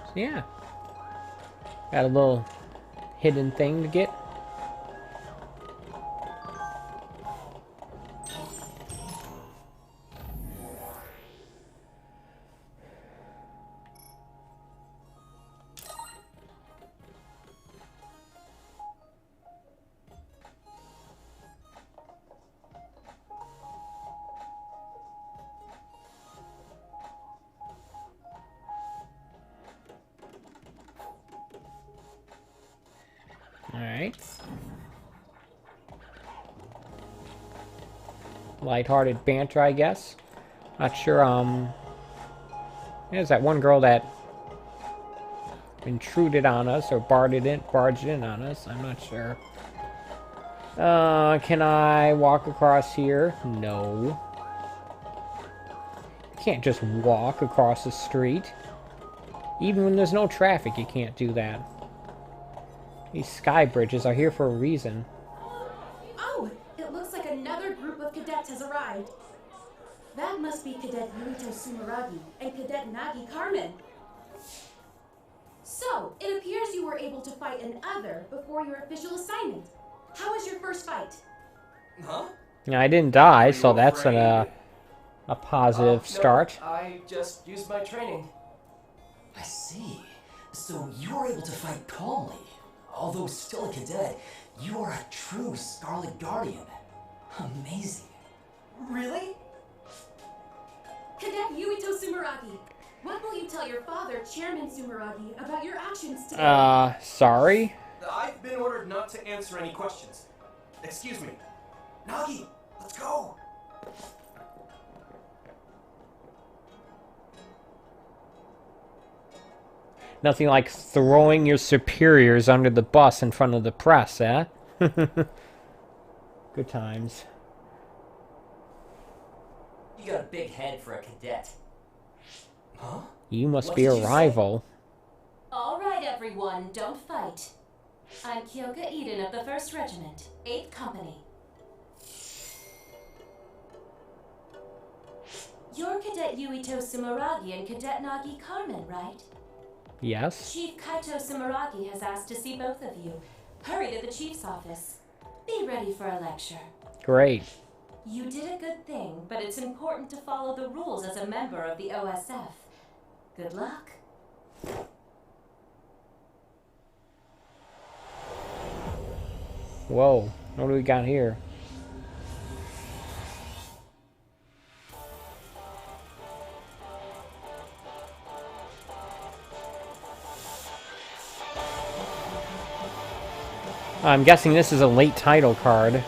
So yeah. Got a little hidden thing to get. Alright. Lighthearted banter, I guess. Not sure, there's that one girl that intruded on us, or barged in on us. I'm not sure. Can I walk across here? No. can't just walk across the street. Even when there's no traffic, you can't do that. These sky bridges are here for a reason. Oh, it looks like another group of cadets has arrived. That must be Cadet Yuito Sumeragi and Cadet Nagi Carmen. So, it appears you were able to fight an other before your official assignment. How was your first fight? Huh? Yeah, I didn't die, so that's a positive start. No, I just used my training. I see. So you were able to fight calmly. Although still a cadet, you are a true Scarlet Guardian. Amazing. Really? Cadet Yuito Sumeragi, what will you tell your father, Chairman Sumeragi, about your actions today? Sorry? I've been ordered not to answer any questions. Excuse me. Nagi, let's go. Nothing like throwing your superiors under the bus in front of the press, eh? Good times. You got a big head for a cadet. Huh? You must What be a did you say? rival. All right, everyone, don't fight. I'm Kyoka Eden of the 1st Regiment, 8th Company. You're Cadet Yuito Sumeragi and Cadet Nagi Carmen, right? Yes? Chief Kaito Sumeragi has asked to see both of you. Hurry to the chief's office. Be ready for a lecture. Great. You did a good thing, but it's important to follow the rules as a member of the OSF. Good luck. Whoa, what do we got here? I'm guessing this is a late title card.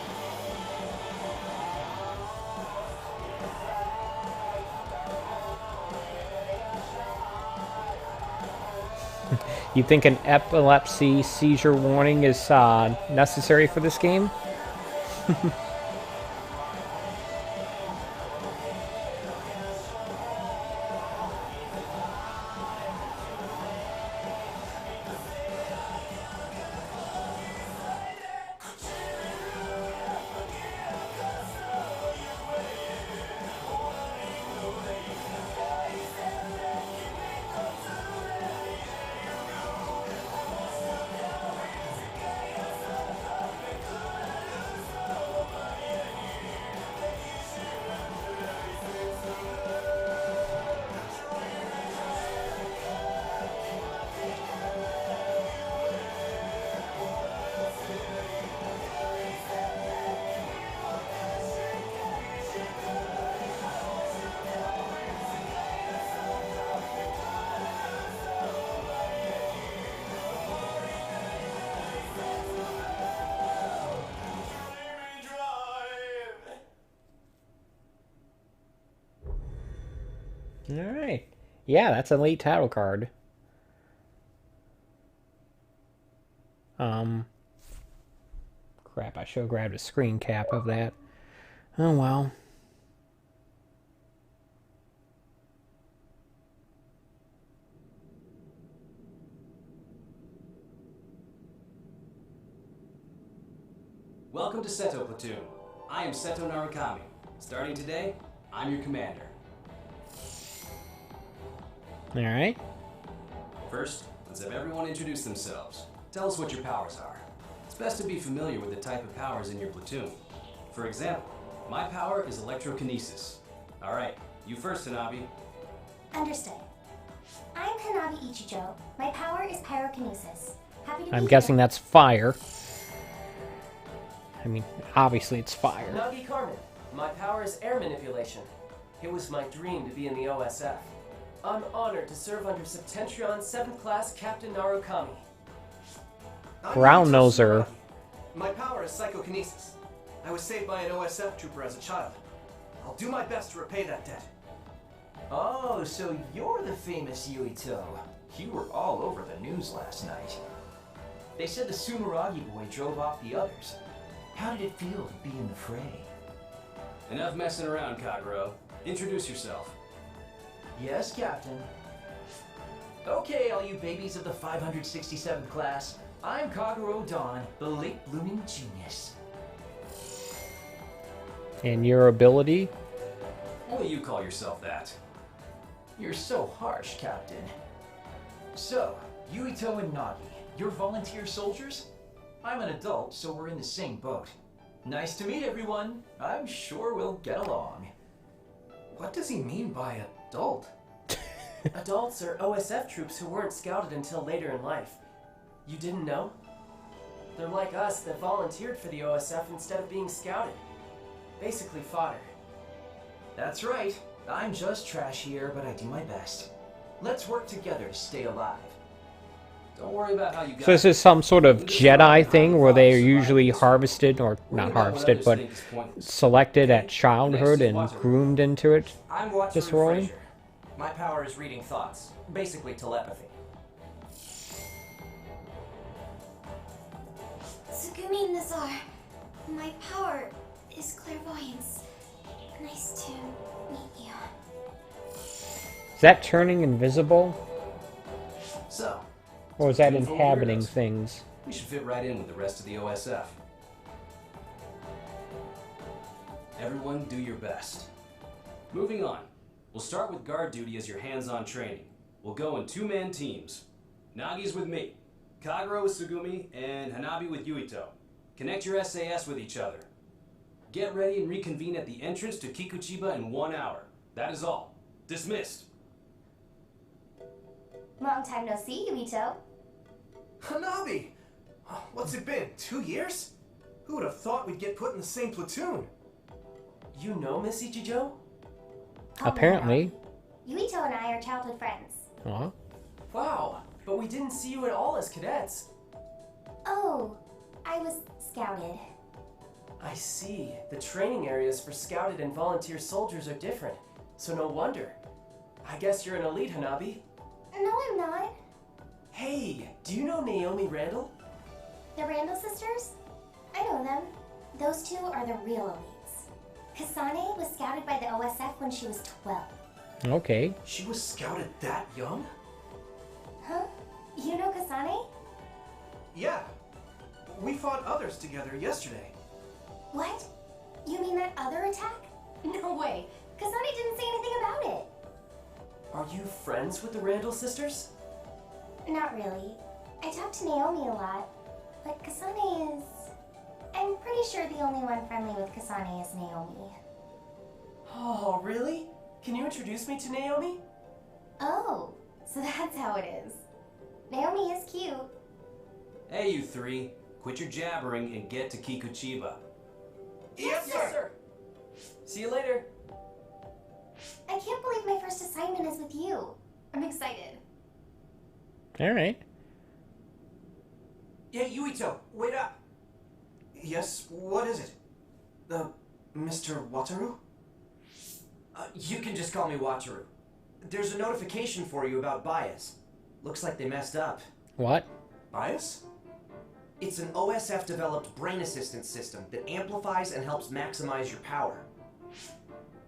You think an epilepsy seizure warning is necessary for this game? Alright. Yeah, that's a late title card. Crap, I should have grabbed a screen cap of that. Oh well. Welcome to Seto Platoon. I am Seto Narukami. Starting today, I'm your commander. Alright. First, let's have everyone introduce themselves. Tell us what your powers are. It's best to be familiar with the type of powers in your platoon. For example, my power is electrokinesis. Alright, you first, Hanabi. Understood. I'm Hanabi Ichijo. My power is pyrokinesis. Happy to be I'm guessing that's fire. I mean, obviously it's fire. Nagi Carmen, my power is air manipulation. It was my dream to be in the OSF. I'm honored to serve under Septentrion 7th Class Captain Narukami. Brown noser. My power is psychokinesis. I was saved by an OSF trooper as a child. I'll do my best to repay that debt. Oh, so you're the famous Yuito. You were all over the news last night. They said the Sumeragi boy drove off the others. How did it feel to be in the fray? Enough messing around, Kaguro. Introduce yourself. Yes, Captain. Okay, all you babies of the 567th class. I'm Kaguro Dawn, the late blooming genius. And your ability? Why do you call yourself that? You're so harsh, Captain. So, Yuito and Nagi, you're volunteer soldiers? I'm an adult, so we're in the same boat. Nice to meet everyone. I'm sure we'll get along. What does he mean by adult? Adults are OSF troops who weren't scouted until later in life. You didn't know? They're like us that volunteered for the OSF instead of being scouted. Basically fodder. That's right. I'm just trash here, but I do my best. Let's work together to stay alive. Don't worry about how you got So this is some sort of Jedi thing where they are usually harvested, or not harvested, but selected at childhood and groomed into it. I'm Watcher This role? Fraser. My power is reading thoughts. Basically telepathy. Tsugumi Nazar, my power is clairvoyance. Nice to meet you. Is that turning invisible? So, Or is that Two full inhabiting weirdos. things? we should fit right in with the rest of the OSF. Everyone, do your best. Moving on. We'll start with guard duty as your hands-on training. We'll go in two-man teams. Nagi's with me, Kaguro with Tsugumi, and Hanabi with Yuito. Connect your SAS with each other. Get ready and reconvene at the entrance to Kikuchiba in 1 hour. That is all. Dismissed. Long time no see, Yuito. Hanabi! What's it been, 2 years? Who would have thought we'd get put in the same platoon? You know Miss Ichijo? Apparently. Yuito and I are childhood friends. Aw. Wow, but we didn't see you at all as cadets. Oh, I was scouted. I see. The training areas for scouted and volunteer soldiers are different, so no wonder. I guess you're an elite, Hanabi. No, I'm not. Hey, do you know Naomi Randall? The Randall sisters? I know them. Those two are the real elites. Kasane was scouted by the OSF when she was 12. Okay. She was scouted that young? Huh? You know Kasane? Yeah. We fought others together yesterday. What? You mean that other attack? No way. Kasane didn't say anything about it. Are you friends with the Randall sisters? Not really. I talk to Naomi a lot, but Kasane is... I'm pretty sure the only one friendly with Kasane is Naomi. Oh, really? Can you introduce me to Naomi? Oh, so that's how it is. Naomi is cute. Hey, you three. Quit your jabbering and get to Kikuchiba. Yes, sir! See you later. I can't believe my first assignment is with you. I'm excited. Alright. Yeah, Yuito, wait up! Yes, what is it? Mr. Wataru? You can just call me Watcheru. There's a notification for you about bias. Looks like they messed up. What? Bias? It's an OSF-developed brain assistance system that amplifies and helps maximize your power.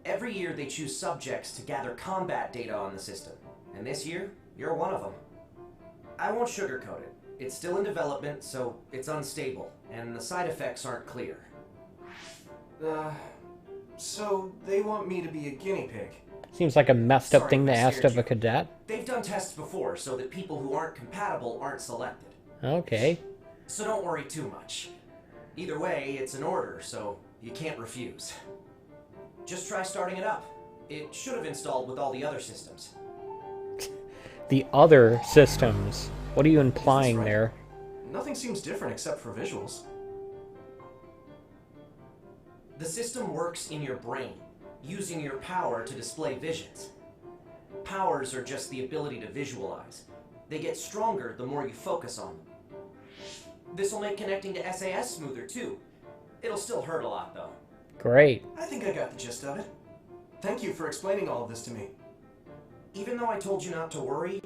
Every year they choose subjects to gather combat data on the system, and this year, you're one of them. I won't sugarcoat it. It's still in development, so it's unstable, and the side effects aren't clear. So they want me to be a guinea pig. Seems like a messed up Sorry thing to if I ask scared of a you. cadet. They've done tests before so that people who aren't compatible aren't selected. Okay. So don't worry too much. Either way, it's an order, so you can't refuse. Just try starting it up. It should have installed with all the other systems. The other systems. What are you implying right? there? Nothing seems different except for visuals. The system works in your brain, using your power to display visions. Powers are just the ability to visualize. They get stronger the more you focus on them. This will make connecting to SAS smoother too. It'll still hurt a lot though. Great. I think I got the gist of it. Thank you for explaining all of this to me. Even though I told you not to worry,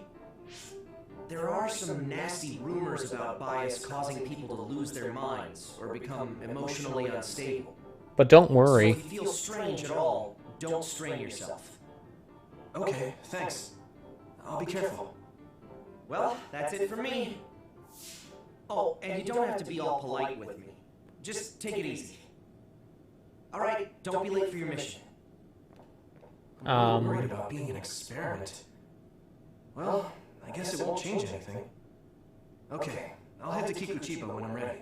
there are some nasty rumors about bias causing people to lose their minds or become emotionally unstable. But don't So worry. if you feel strange at all, don't strain yourself. Okay, thanks. I'll be careful. Well, that's it for me. Oh, and you don't have to be all polite with me. Just take it easy. Alright, don't be late for your mission. I'm worried about being an experiment. Well, I guess it won't change anything. Okay, I'll head to Kikuchiba when I'm ready.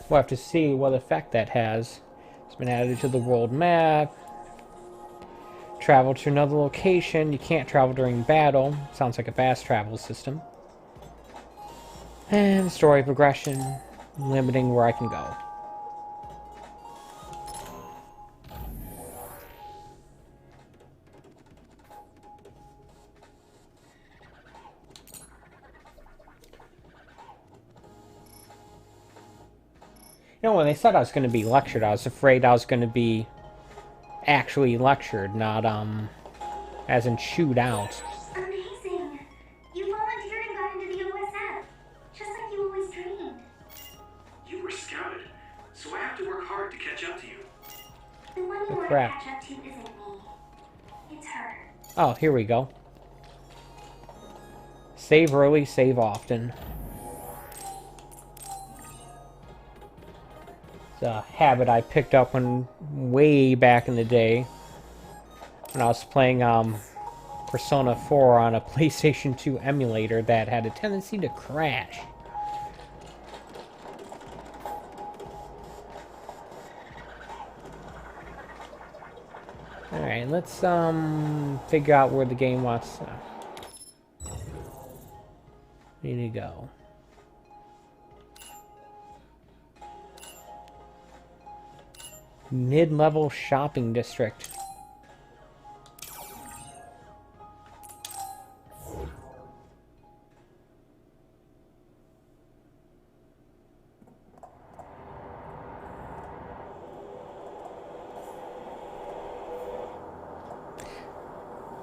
We'll have to see what effect that has. It's been added to the world map. Travel to another location. You can't travel during battle. Sounds like a fast travel system. And story progression, limiting where I can go. You know, when they said I was going to be lectured, I was afraid I was going to be actually lectured, not, as in chewed out. Amazing! You volunteered and got into the OSF, just like you always dreamed. You were scouted, so I have to work hard to catch up to you. The one you want to Crap. catch up to isn't me. It's her. Oh, here we go. Save early, save often. It's a habit I picked up when way back in the day when I was playing Persona 4 on a PlayStation 2 emulator that had a tendency to crash. Alright, let's figure out where the game wants me to go. Mid-level shopping district.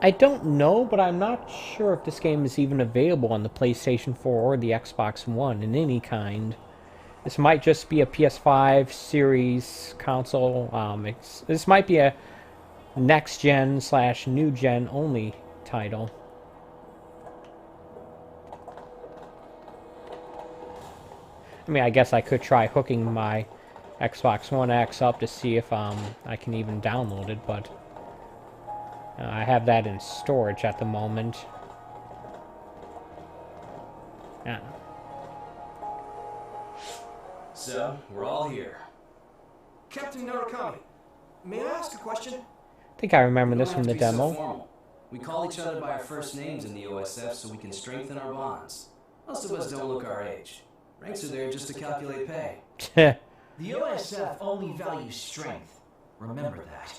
I don't know, but I'm not sure if this game is even available on the PlayStation 4 or the Xbox One in any kind. This might just be a PS5 series console. This might be a next-gen / new-gen only title. I mean, I guess I could try hooking my Xbox One X up to see if I can even download it, but I have that in storage at the moment. Yeah. So, we're all here. Captain Narukami, may I ask a question? I think I remember We don't this from have the to be so demo. formal. We call each other by our first names in the OSF so we can strengthen our bonds. Most of us don't look our age. Ranks are there just to calculate pay. The OSF only values strength. Remember that.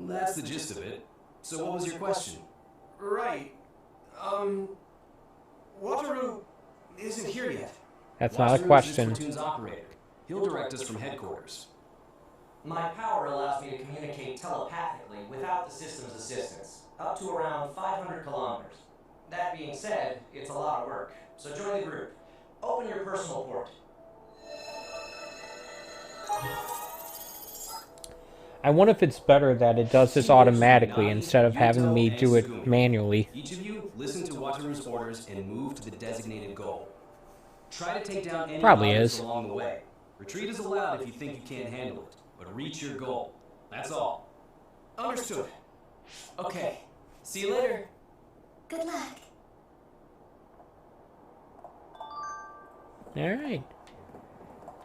That's the gist of it. So what was your question? Right. Wataru isn't here yet. That's not a Wataru is question. this platoon's operator. He'll direct us from headquarters. My power allows me to communicate telepathically without the system's assistance, up to around 500 kilometers. That being said, it's a lot of work, so join the group. Open your personal port. I wonder if it's better that it does this automatically instead of having me do it manually. Each of you listen to Wataru's orders and move to the designated goal. Try to take down any Probably objects is. along the way. Retreat is allowed if you think you can't handle it, but reach your goal. That's all. Understood. Okay, see you later. Good luck. Alright.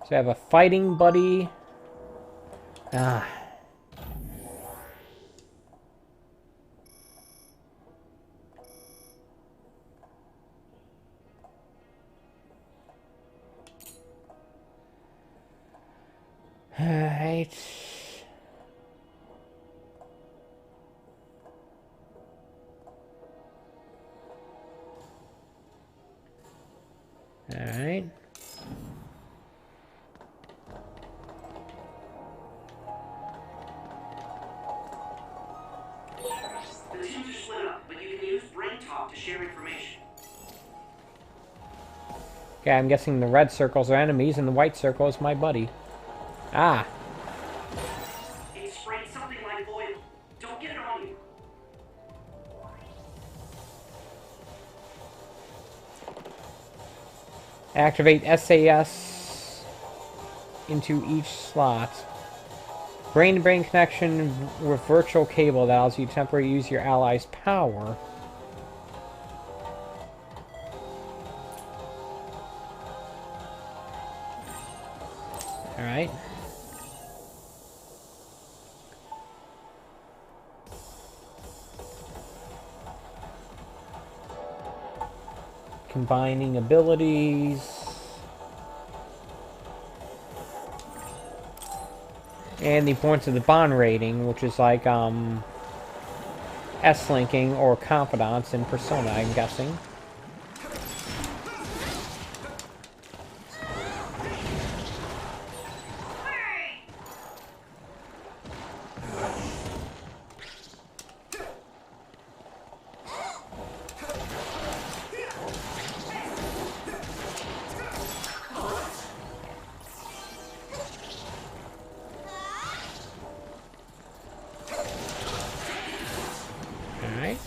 So I have a fighting buddy. Ah. Alright. Alright. The teams are split up, but you can use brain talk to share information. Okay, I'm guessing the red circles are enemies and the white circle is my buddy. Ah. It sprayed something like oil. Don't get it on you. Activate SAS into each slot. Brain-to-brain connection with virtual cable that allows you to temporarily use your ally's power. Alright. Combining abilities. And the points of the bond rating, which is like S-linking or confidants in Persona, I'm guessing. Alright.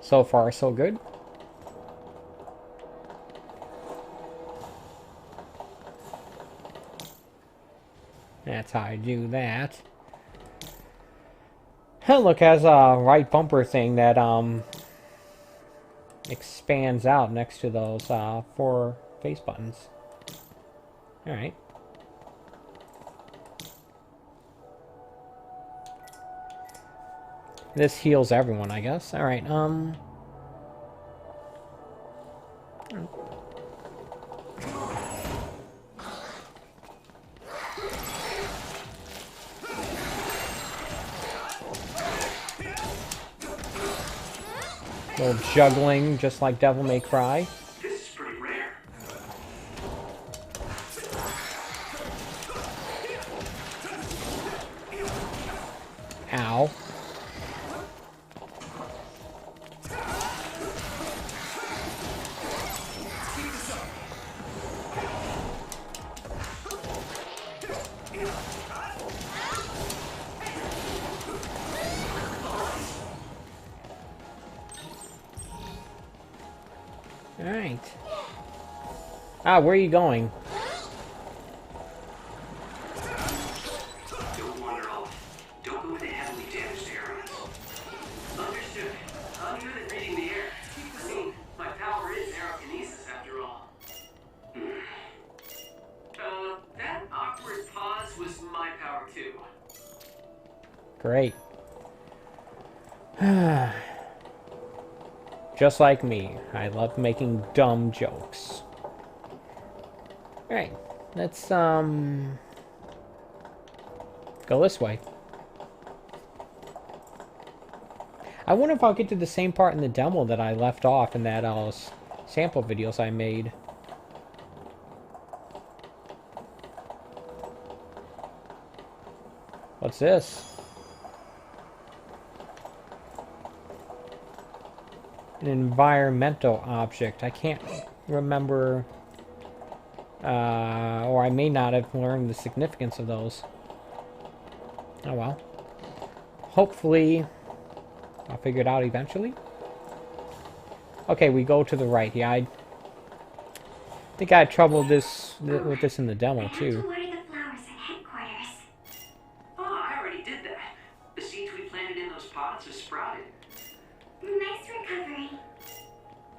So far, so good. That's how I do that. Look, has a right bumper thing that expands out next to those 4 face buttons. Alright. This heals everyone, I guess. Alright, little juggling, just like Devil May Cry. This is pretty rare. Ow. Alright. Ah, where are you going? Don't wander off. Don't go into heavily damaged areas. Understood. I'm good at reading the air. I mean, my power is aerokinesis after all. That awkward pause was my power too. Great. Just like me, I love making dumb jokes. Alright, let's, go this way. I wonder if I'll get to the same part in the demo that I left off in that, sample videos I made. What's this? An environmental object. I can't remember, or I may not have learned the significance of those. Oh well. Hopefully, I'll figure it out eventually. Okay, we go to the right. Yeah, I think I had trouble with this in the demo too. Oh, I already did that. The seeds we planted in those pots have sprouted. Nice recovery.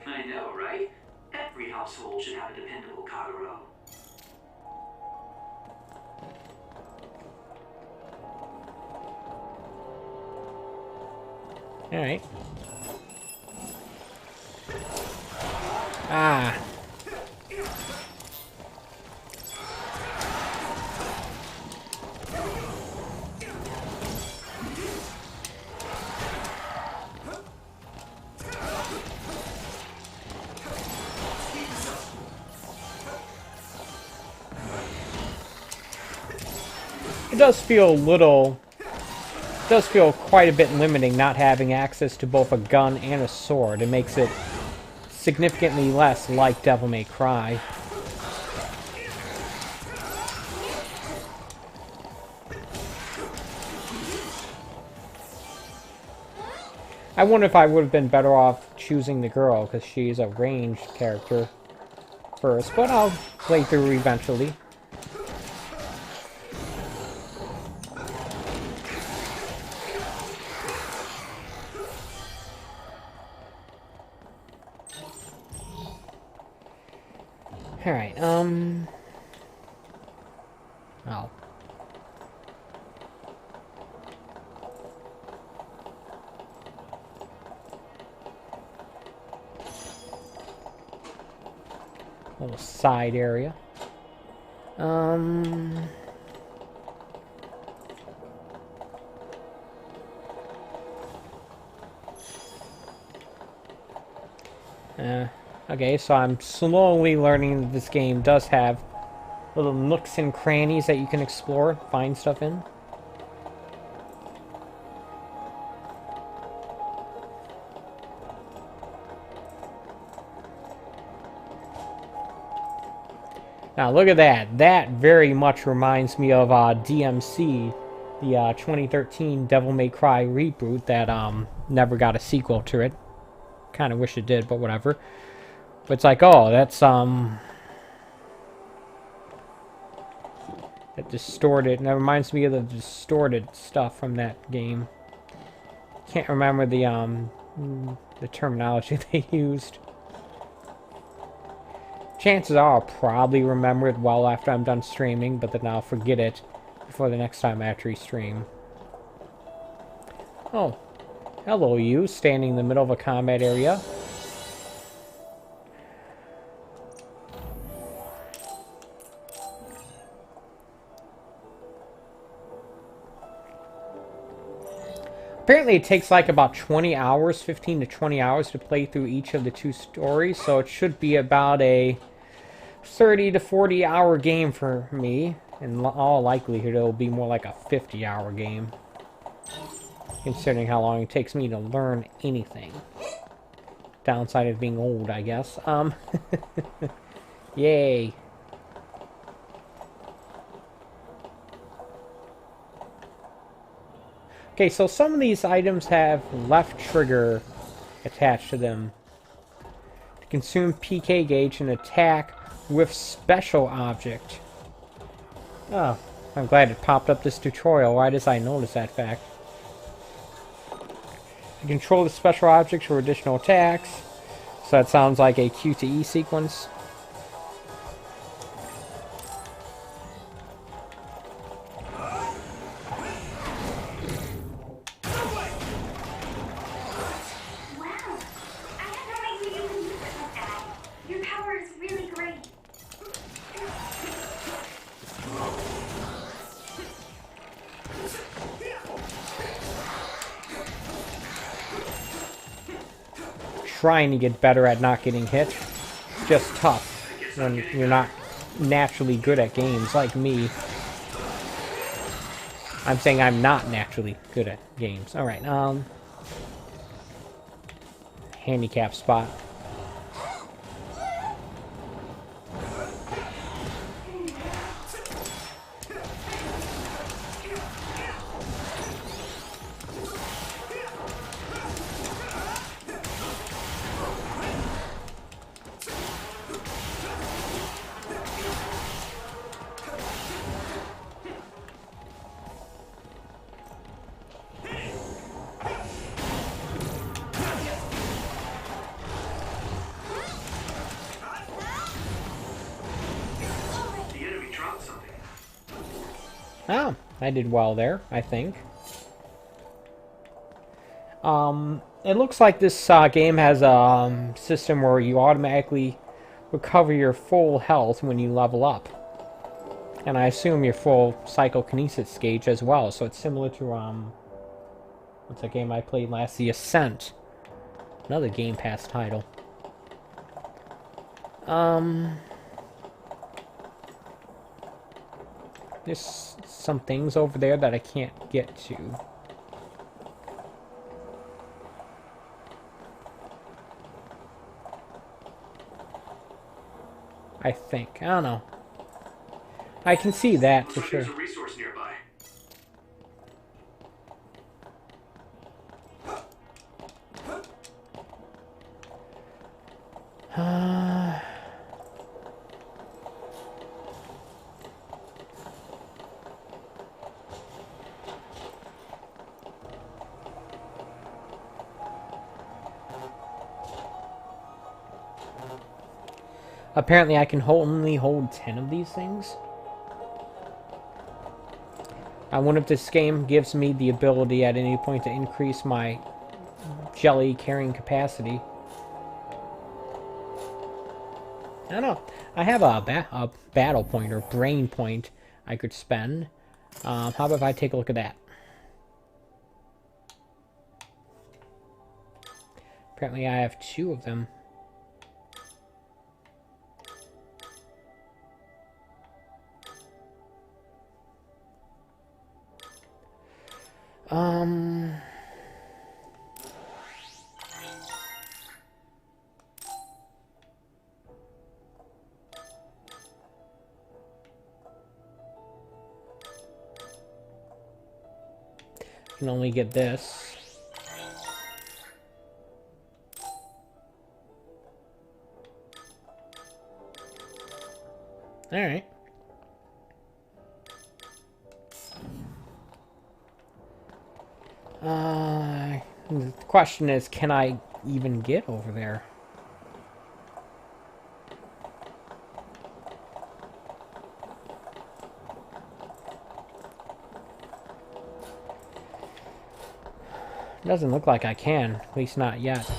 I know, right? Every household should have a dependable Kagero. Alright. Ah. It does feel a little... It does feel quite a bit limiting not having access to both a gun and a sword. It makes it significantly less like Devil May Cry. I wonder if I would have been better off choosing the girl, because she's a ranged character first, but I'll play through eventually. Alright, oh. Little side area. Okay, so I'm slowly learning that this game does have little nooks and crannies that you can explore, find stuff in. Now look at that. That very much reminds me of DMC, the 2013 Devil May Cry reboot that never got a sequel to it. Kind of wish it did, but whatever. But it's like, oh, that's that distorted. And that reminds me of the distorted stuff from that game. Can't remember the terminology they used. Chances are I'll probably remember it well after I'm done streaming, but then I'll forget it before the next time I actually stream. Oh, hello you, standing in the middle of a combat area. Apparently it takes like about 20 hours, 15 to 20 hours to play through each of the two stories, so it should be about a 30 to 40 hour game for me. In all likelihood it'll be more like a 50-hour game, considering how long it takes me to learn anything. Downside of being old, I guess. Yay. Okay, so some of these items have left trigger attached to them. To consume PK gauge and attack with special object. Oh, I'm glad it popped up this tutorial. Why did I notice that fact? To control the special objects for additional attacks. So that sounds like a Q to E sequence. Trying to get better at not getting hit. It's just tough when you're not naturally good at games like me. I'm saying I'm not naturally good at games. Alright, handicap spot. Oh, I did well there, I think. It looks like this game has a system where you automatically recover your full health when you level up. And I assume your full psychokinesis gauge as well, so it's similar to, what's that game I played last? The Ascent. Another Game Pass title. There's some things over there that I can't get to. I think. I don't know. I can see that for sure. There's a resource nearby. Apparently I can only hold 10 of these things. I wonder if this game gives me the ability at any point to increase my jelly carrying capacity. I don't know. I have a battle point or brain point I could spend. How about if I take a look at that? Apparently I have 2 of them. Can only get this. All right. The question is, can I even get over there? Doesn't look like I can, at least not yet.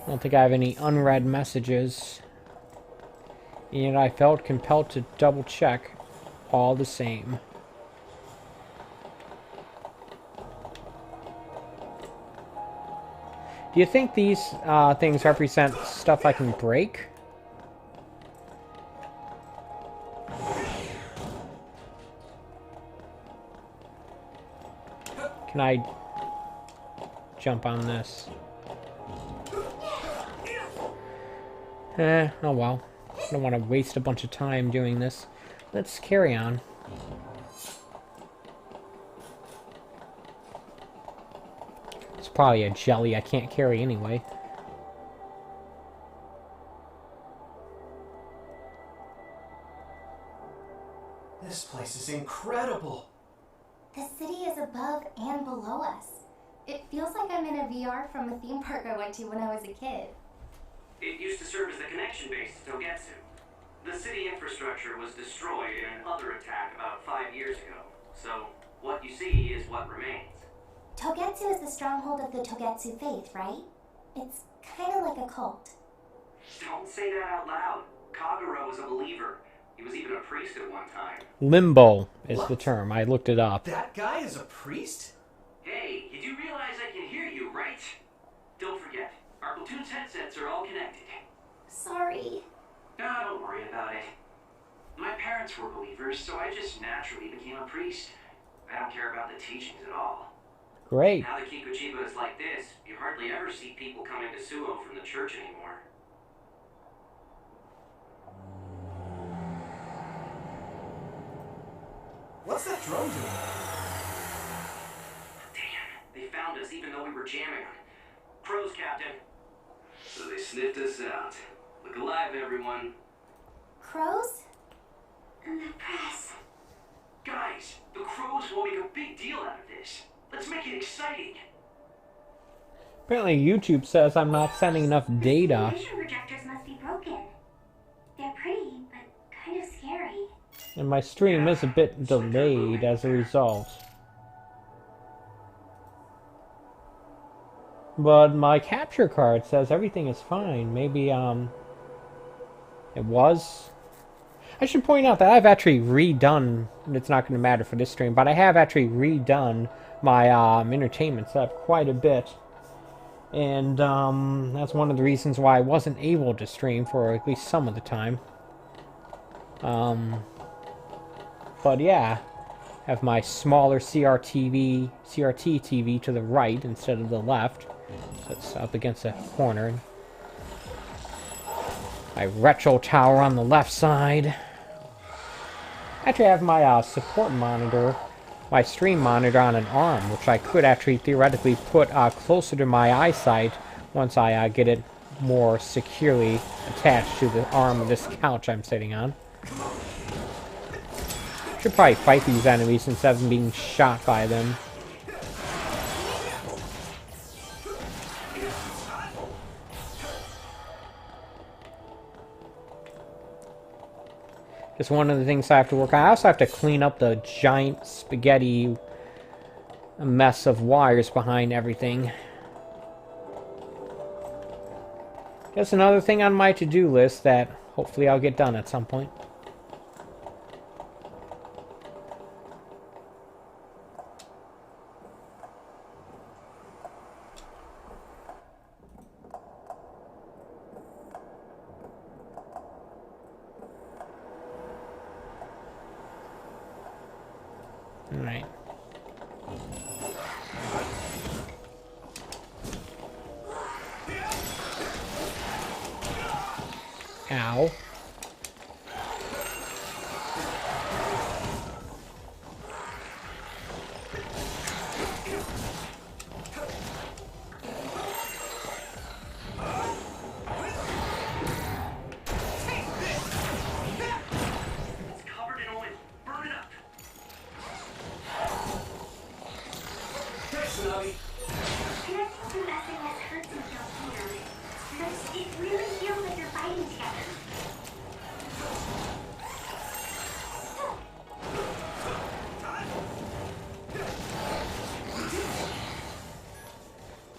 I don't think I have any unread messages, and I felt compelled to double check all the same. Do you think these things represent stuff I can break? Can I jump on this? Oh well. I don't want to waste a bunch of time doing this. Let's carry on. It's probably a jelly I can't carry anyway. This place is incredible. The city is above and below us. It feels like I'm in a VR from a theme park I went to when I was a kid. It used to serve as the connection base to Togetsu. The city infrastructure was destroyed in another attack about 5 years ago. So, what you see is what remains. Togetsu is the stronghold of the Togetsu faith, right? It's kind of like a cult. Don't say that out loud. Kagura was a believer. He was even a priest at one time. Limbo is the term. I looked it up. That guy is a priest? Hey, you do realize I can hear you, right? Don't forget, our platoon's headsets are all connected. Sorry. No, don't worry about it. My parents were believers, so I just naturally became a priest. I don't care about the teachings at all. Great. Now that Kikuchiba is like this, you hardly ever see people coming to Suo from the church anymore. What's that drum doing? Damn, they found us even though we were jamming. Crows, Captain. So they sniffed us out. Look alive, everyone. Crows? And the press. Guys, the crows will make a big deal out of this. Let's make it exciting. Apparently YouTube says I'm not sending enough data. Vision projectors must be broken. They're pretty, but kind of scary. And my stream is a bit delayed as a result. But my capture card says everything is fine. Maybe, it was? I should point out that I've actually redone, it's not going to matter for this stream, but I have actually redone my entertainment setup quite a bit. And that's one of the reasons why I wasn't able to stream for at least some of the time. But yeah, have my smaller CRT TV to the right instead of the left. So it's up against the corner. My retro tower on the left side. Actually, I have my support monitor, my stream monitor on an arm, which I could actually theoretically put closer to my eyesight once I get it more securely attached to the arm of this couch I'm sitting on. Should probably fight these enemies instead of being shot by them. Just one of the things I have to work on. I also have to clean up the giant spaghetti mess of wires behind everything. Just another thing on my to-do list that hopefully I'll get done at some point. Alright. Ow.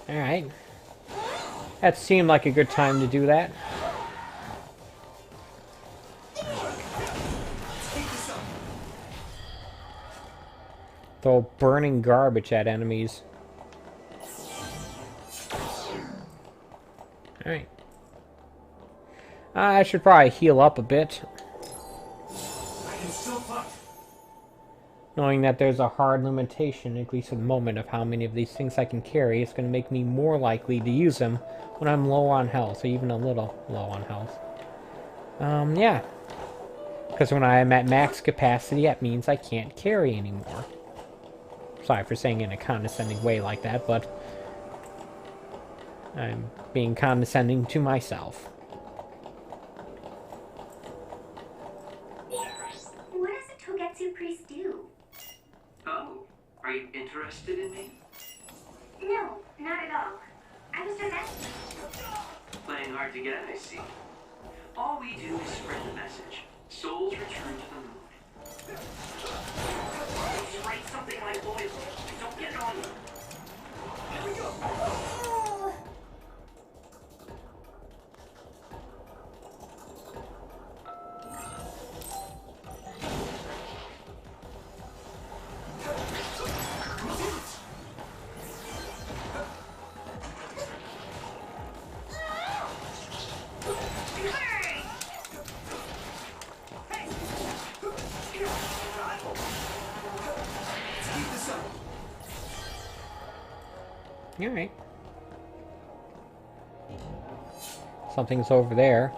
Alright. That seemed like a good time to do that. Throw burning garbage at enemies. Alright. I should probably heal up a bit. Knowing that there's a hard limitation, at least at the moment, of how many of these things I can carry, it's going to make me more likely to use them when I'm low on health, or even a little low on health. Yeah. Because when I'm at max capacity, that means I can't carry anymore. Sorry for saying it in a condescending way like that, but I'm being condescending to myself. What does a Togetsu priest do? Oh, are you interested in me? No, not at all. I was just asking. Playing hard to get, I see. All we do is spread the message. Souls return to the moon. Just write something like loyalty. Don't get on them. Here we go. Alright. Something's over there.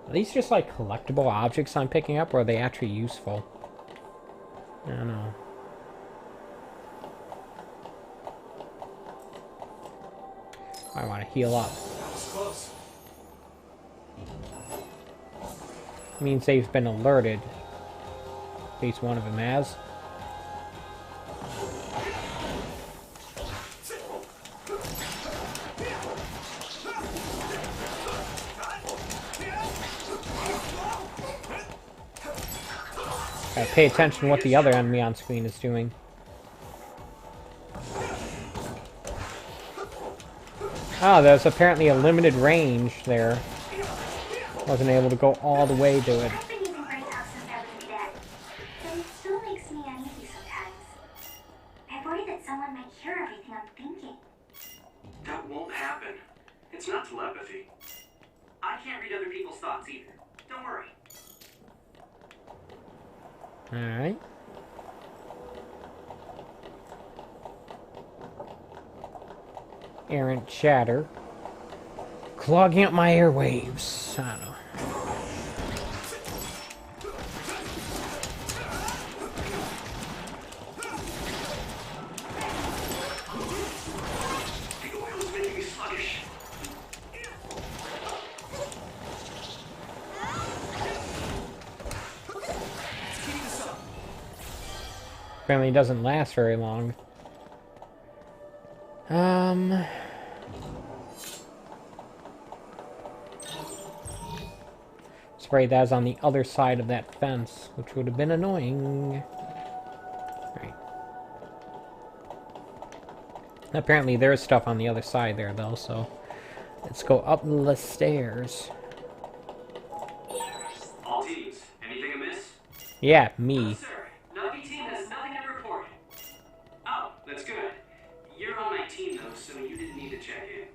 Are these just like collectible objects I'm picking up, or are they actually useful? I don't know. I want to heal up. That was close. Means they've been alerted. At least one of them has. Gotta pay attention to what the other enemy on screen is doing. Oh, there's apparently a limited range there. Wasn't able to go all the way to it. I've been using Brain's house since I was a cadet, but it still makes me uneasy sometimes. I worry that someone might hear everything I'm thinking. That won't happen. It's not telepathy. I can't read other people's thoughts either. Don't worry. Alright. Errant chatter. Clogging up my airwaves. I don't know. The oil's making me sluggish. Apparently it doesn't last very long. Spray that's on the other side of that fence, which would have been annoying. Right. Apparently there's stuff on the other side there, though, so let's go up the stairs. All teams, anything amiss? Yeah, me. Sir, Nagi team has nothing to report. Oh, that's good. You're on my team though, so you didn't need to check in.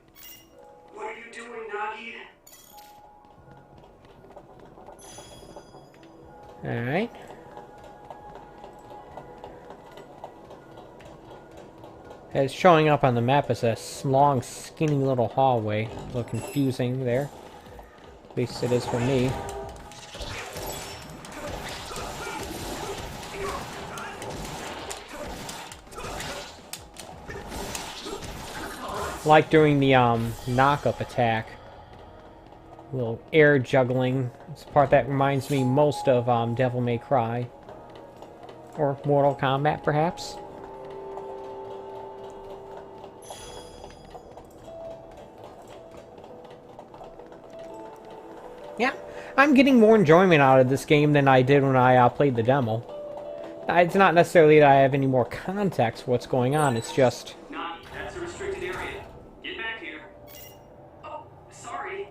What are you doing, Nagi? Alright. It's showing up on the map as a long, skinny little hallway. A little confusing there. At least it is for me. Like doing the knock-up attack. Little air juggling. It's the part that reminds me most of Devil May Cry. Or Mortal Kombat, perhaps. Yeah, I'm getting more enjoyment out of this game than I did when I played the demo. It's not necessarily that I have any more context for what's going on, it's just... Nagi, that's a restricted area. Get back here. Oh, sorry.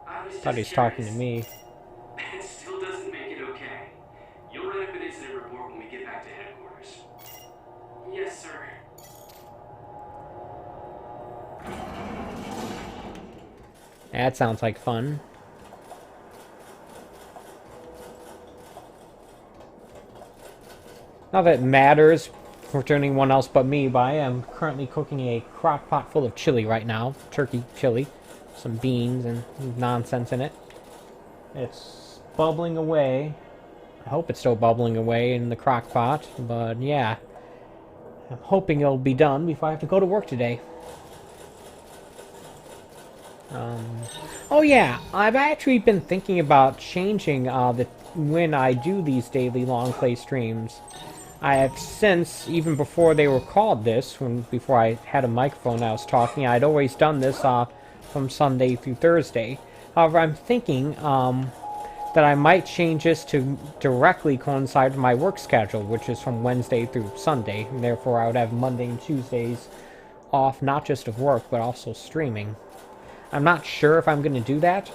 I was thought he was talking to me. It still doesn't make it okay. You'll write up an incident report when we get back to headquarters. Yes, sir. That sounds like fun. Not that it matters for anyone else but me, but I am currently cooking a crock pot full of chili right now. Turkey chili. Some beans and nonsense in it. It's bubbling away. I hope it's still bubbling away in the crock pot, but yeah. I'm hoping it'll be done before I have to go to work today. Oh yeah, I've actually been thinking about changing when I do these daily long play streams. I have since, even before they were called this, before I had a microphone and I was talking, I'd always done this from Sunday through Thursday. However, I'm thinking that I might change this to directly coincide with my work schedule, which is from Wednesday through Sunday, and therefore I would have Monday and Tuesdays off, not just of work, but also streaming. I'm not sure if I'm going to do that,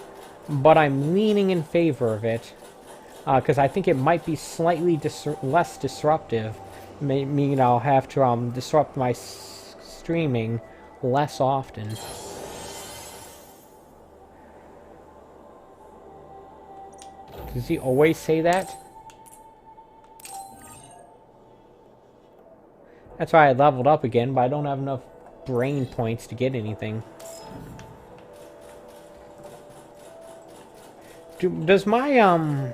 but I'm leaning in favor of it, because I think it might be slightly less disruptive, meaning I'll have to disrupt my streaming less often. Does he always say that? That's why I leveled up again, but I don't have enough brain points to get anything. Does my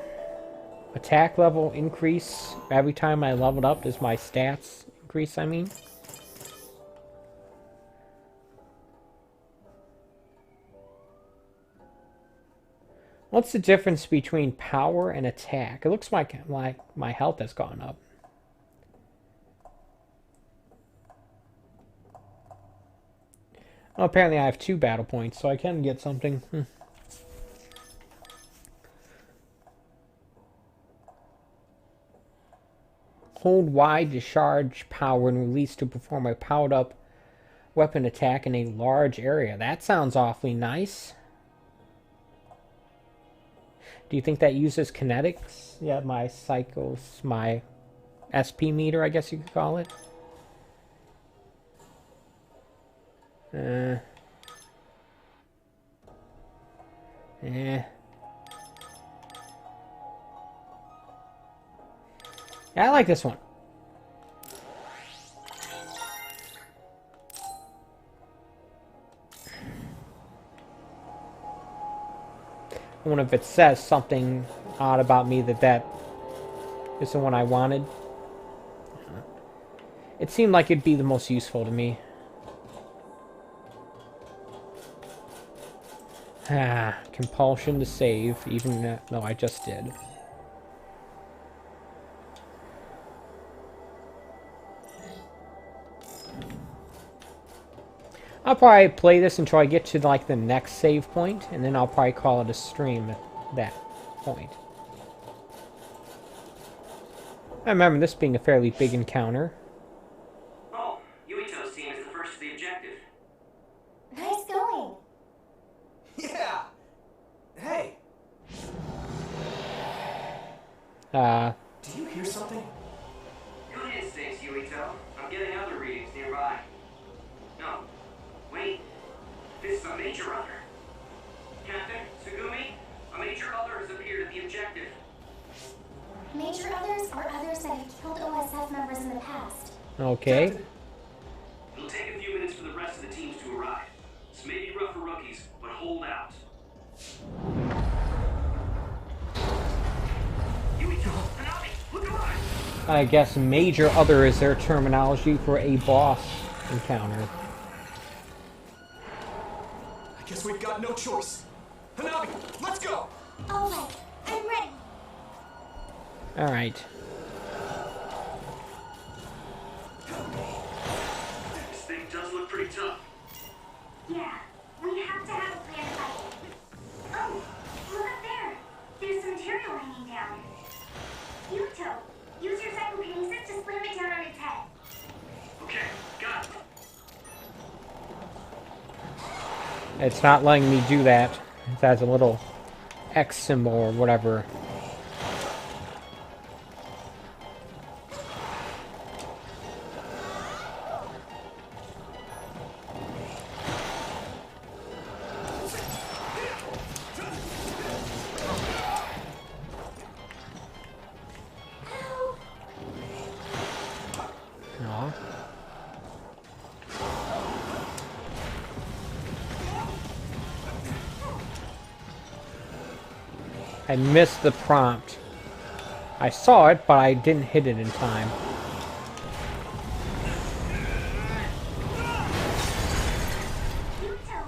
attack level increase every time I leveled up? Does my stats increase, I mean? What's the difference between power and attack? It looks like my health has gone up. Oh, apparently I have 2 battle points, so I can get something. Hold Y to charge power and release to perform a powered up weapon attack in a large area. That sounds awfully nice. Do you think that uses kinetics? Yeah, my cycles, my SP meter, I guess you could call it. I like this one. I wonder if it says something odd about me that is the one I wanted. It seemed like it'd be the most useful to me. Compulsion to save, even though I just did. I'll probably play this until I get to like the next save point, and then I'll probably call it a stream at that point. I remember this being a fairly big encounter. Oh, Yuito's team is the first to the objective. Nice going. Yeah! Hey! Do you hear something? Good instincts, Yuito. I'm getting other readings nearby. No. Wait. This is a major other. Captain, Tsugumi, a major other has appeared at the objective. Major others are others that have killed OSF members in the past. Okay. It'll take a few minutes for the rest of the teams to arrive. This may be rough for rookies, but hold out. Yuito, Hanabi, look alive! I guess major other is their terminology for a boss encounter. I guess we've got no choice. Hanabi, let's go! Alright, I'm ready. Alright. This thing does look pretty tough. Yeah, we have to have a plan to fight it. Oh, look up there. There's some material hanging down. Yuto, use your psychokinesis to slam it down on its head. Okay, got it. It's not letting me do that. It has a little X symbol or whatever. Aw. I missed the prompt. I saw it, but I didn't hit it in time. Yuto,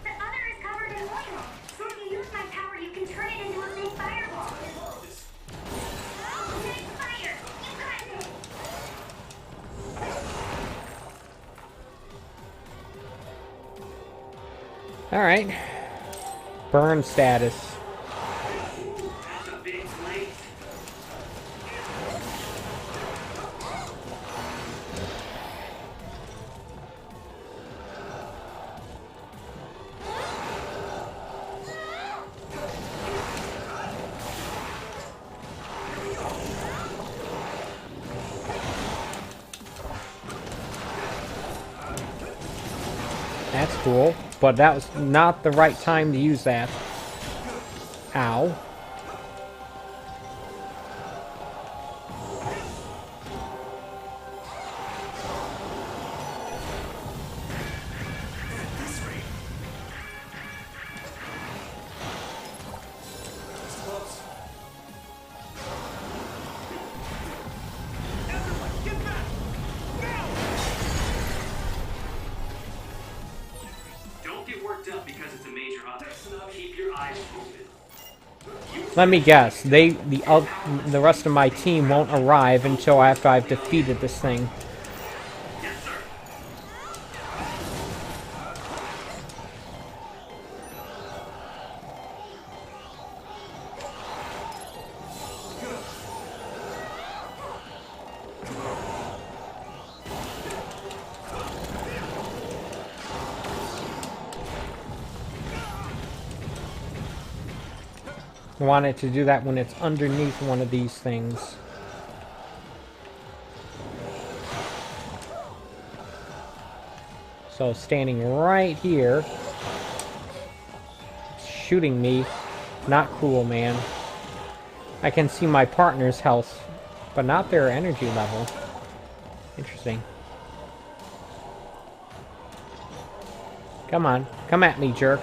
the other is covered in oil. So if you use my power, you can turn it into a big fireball. Big fire! You got this! Alright. Burn status. That's a big blaze. That's cool, but that was not the right time to use that. Ow. Don't get worked up because it's a major other. Keep your eyes open. Let me guess. The rest of my team won't arrive until after I've defeated this thing. Yes, sir. I want it to do that when it's underneath one of these things. So standing right here, shooting me. Not cool, man. I can see my partner's health, but not their energy level. Interesting. Come on. Come at me, jerk.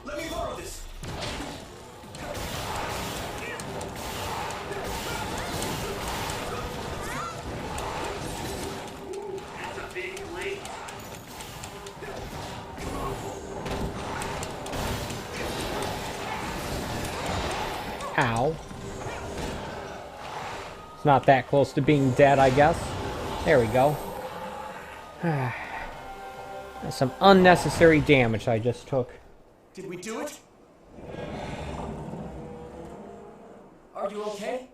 Let me borrow this. That's a big blade. Ow. It's not that close to being dead, I guess. There we go. That's some unnecessary damage I just took. Did we do it? Are you okay?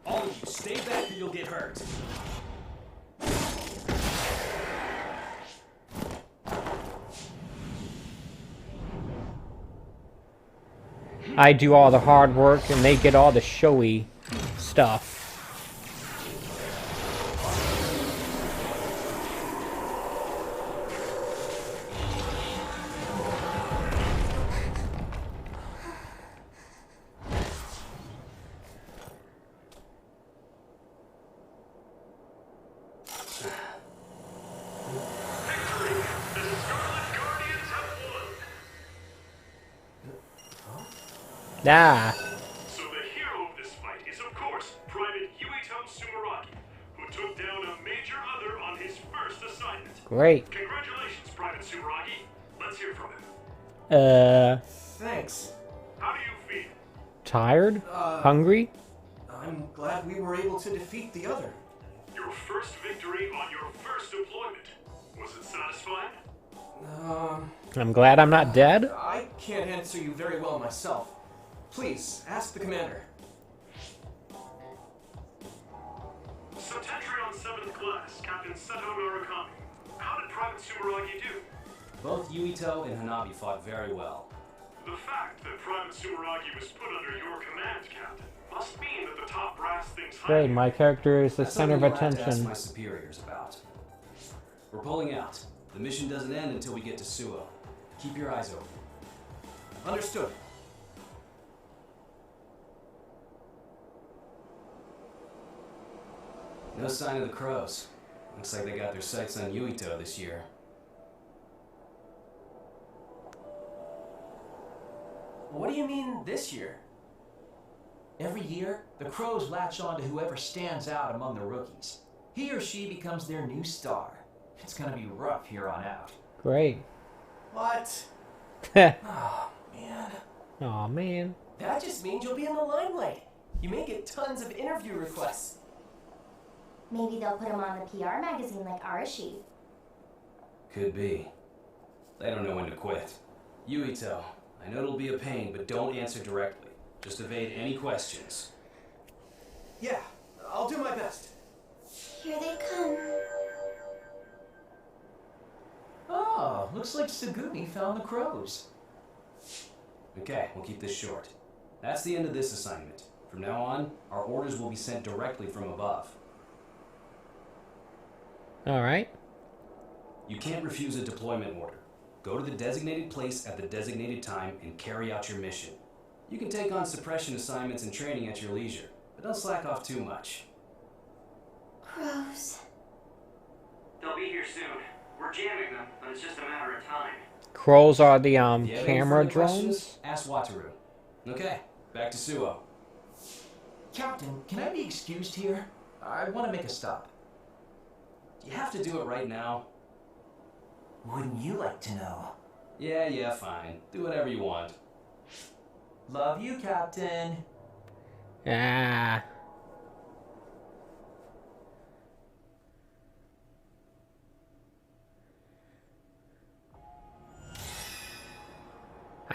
All of you, stay back or you'll get hurt. I do all the hard work and they get all the showy stuff. Victory! The Scarlet Guardians have won! Ah, So the hero of this fight is, of course, Private Yuito Sumeragi, who took down a major other on his first assignment. great. Congratulations, Private Sumeragi. Let's hear from him. Thanks. How do you feel? Tired? Hungry? I'm glad we were able to defeat the other. Your first victory on your first deployment. Was it satisfying? I'm glad I'm not dead. I can't answer you very well myself. Please, ask the commander. Septentrion 7th Class, Captain Seto Narukami. How did Private Sumeragi do? Both Yuito and Hanabi fought very well. The fact that Private Sumeragi was put under your command, Captain, must mean that the top brass thinks highly Great, my character is the That's center of something you'll have to ask attention. my superiors about. We're pulling out. The mission doesn't end until we get to Suo. Keep your eyes open. Understood. No sign of the crows. Looks like they got their sights on Yuito this year. What do you mean this year? Every year, the crows latch on to whoever stands out among the rookies. He or she becomes their new star. It's gonna be rough here on out. Great. What? Oh, man. Aw, man. That just means you'll be in the limelight. You may get tons of interview requests. Maybe they'll put him on the PR magazine like Arashi. Could be. They don't know when to quit. Yuito, I know it'll be a pain, but don't answer directly. Just evade any questions. Yeah, I'll do my best. Here they come. Oh, looks like Sugumi found the crows. Okay, we'll keep this short. That's the end of this assignment. From now on, our orders will be sent directly from above. Alright. You can't refuse a deployment order. Go to the designated place at the designated time and carry out your mission. You can take on suppression assignments and training at your leisure, but don't slack off too much. Crows. They'll be here soon. We're jamming them, but it's just a matter of time. Crows are the If you have any camera further questions, drones? ask Wataru. Okay, back to Suo. Captain, can I be excused here? I want to make a stop. Do you have to do it right now? Wouldn't you like to know? Yeah, fine. Do whatever you want. Love you, Captain. Ah.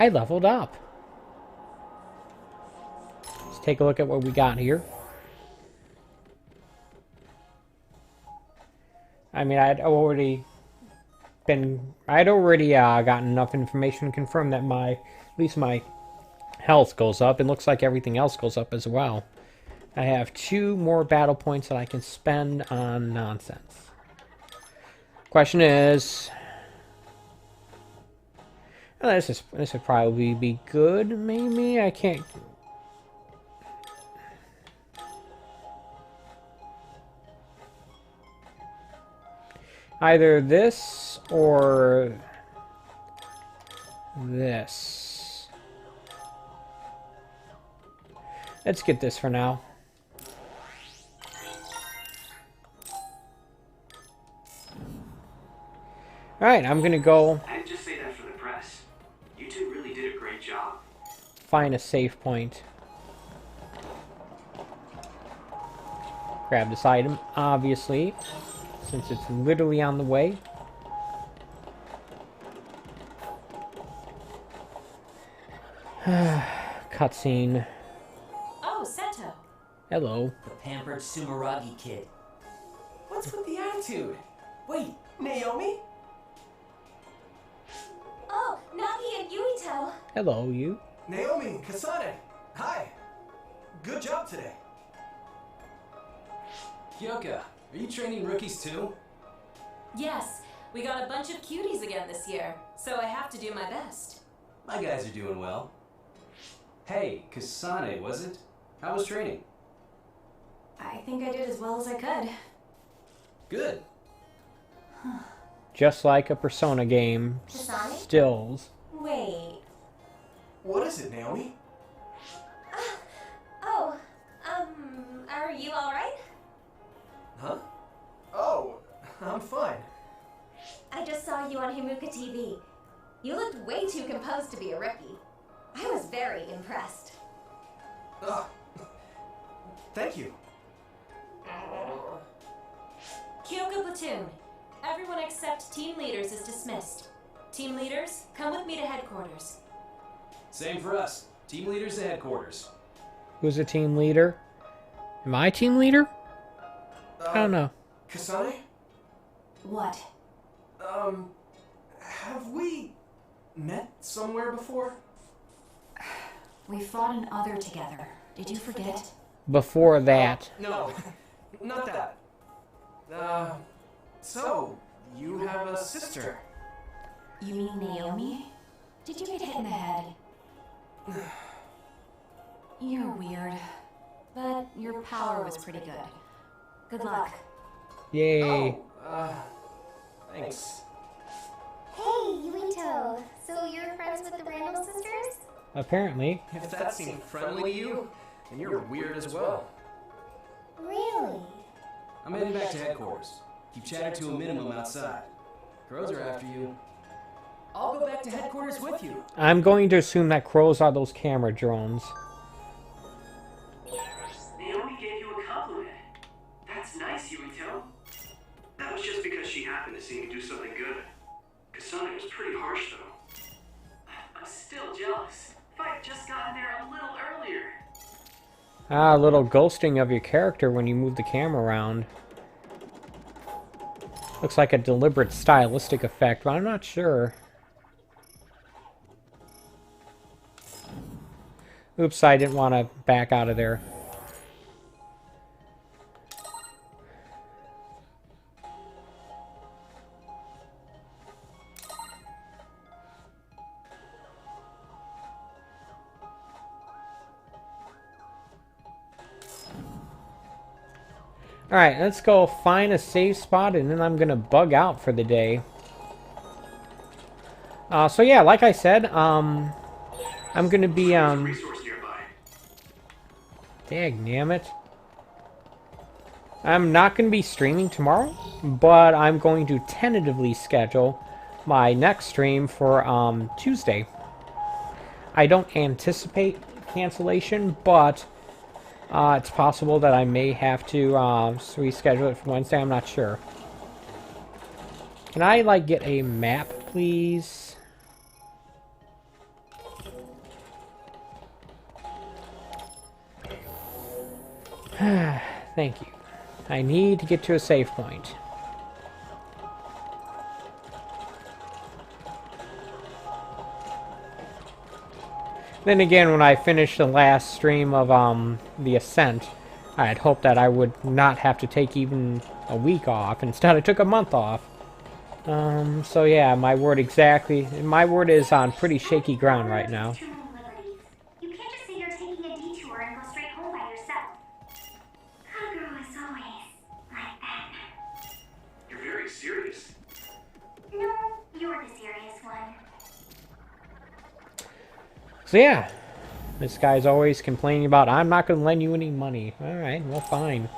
I leveled up. Let's take a look at what we got here. I mean, I'd already gotten enough information to confirm that at least my health goes up. It looks like everything else goes up as well. I have 2 more battle points that I can spend on nonsense. Question is, this would probably be good. Maybe I can't. Either this or this. Let's get this for now. Alright, I'm gonna go I didn't just say that for the press. You two really did a great job. find a safe point. Grab this item, obviously, since it's literally on the way. Cutscene. Oh, Seto. Hello. The pampered Sumeragi kid. What's with the attitude? Wait, Naomi? Oh, Nagi and Yuito. Hello, you. Naomi, Kasane, hi. Good job today. Kyoka, are you training rookies too? Yes, we got a bunch of cuties again this year, so I have to do my best. My guys are doing well. Hey, Kasane, was it? How was training? I think I did as well as I could. Good. Just like a Persona game. Kasane? Stills. Wait. What is it, Naomi? Are you alright? Huh? Oh, I'm fine. I just saw you on Himuka TV. You looked way too composed to be a rookie. I was very impressed. Thank you. Kyoka Platoon. Everyone except team leaders is dismissed. Team leaders, come with me to headquarters. Same for us. Team leaders to headquarters. Who's the team leader? Am I team leader? I don't know. Kasane? What? Have we met somewhere before? We fought an other together. Did you forget? Before that. No, not that. So, you have a sister? You mean Naomi? Did you get hit in the head? You're weird. But your power was pretty good. Good luck. Yay. Thanks. Hey, Yuito. So you're friends with the Randall sisters? Apparently. If that seemed friendly to you, then you're weird as well. Really? I'm heading back to headquarters. Keep chatter to a minimum outside. Crows are after you. I'll go back to headquarters with you. I'm going to assume that crows are those camera drones. Naomi gave you a compliment. That's nice, Yuito. That was just because she happened to see me do something good. Kasane was pretty harsh, though. I'm still jealous. If I'd just gotten there a little earlier. Ah, a little ghosting of your character when you move the camera around. Looks like a deliberate stylistic effect, but I'm not sure. Oops, I didn't want to back out of there. Alright, let's go find a safe spot and then I'm gonna bug out for the day. So yeah, like I said, I'm gonna be, Dagnammit. I'm not gonna be streaming tomorrow, but I'm going to tentatively schedule my next stream for, Tuesday. I don't anticipate cancellation, but it's possible that I may have to reschedule it for Wednesday. I'm not sure. Can I, like, get a map, please? Thank you. I need to get to a save point. Then again, when I finished the last stream of the Ascent, I had hoped that I would not have to take even a week off. Instead, I took a month off. So yeah, my word is on pretty shaky ground right now. You can't just say you're taking a detour and go straight home by yourself. Our girl is always like that. You're very serious. No, you're the serious one. So yeah, this guy's always complaining about, I'm not going to lend you any money. Alright, well fine.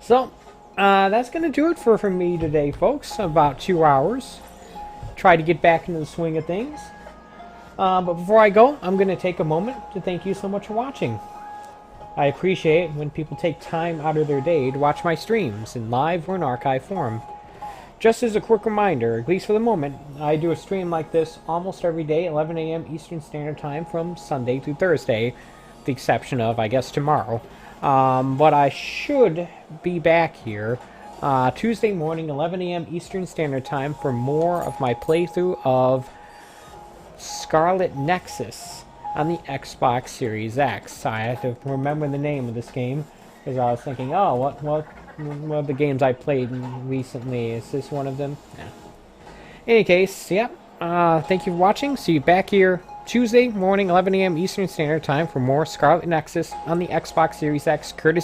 So, that's going to do it for me today, folks. About 2 hours. Try to get back into the swing of things. But before I go, I'm going to take a moment to thank you so much for watching. I appreciate when people take time out of their day to watch my streams in live or in archive form. Just as a quick reminder, at least for the moment, I do a stream like this almost every day, 11 a.m. Eastern Standard Time from Sunday through Thursday, with the exception of, I guess, tomorrow. But I should be back here Tuesday morning, 11 a.m. Eastern Standard Time for more of my playthrough of SCARLET NEXUS on the Xbox Series X. I have to remember the name of this game, because I was thinking, oh, what of the games I played recently, is this one of them? Yeah. In any case, yeah, thank you for watching. See you back here Tuesday morning, 11 a.m. Eastern Standard Time for more SCARLET NEXUS on the Xbox Series X, courtesy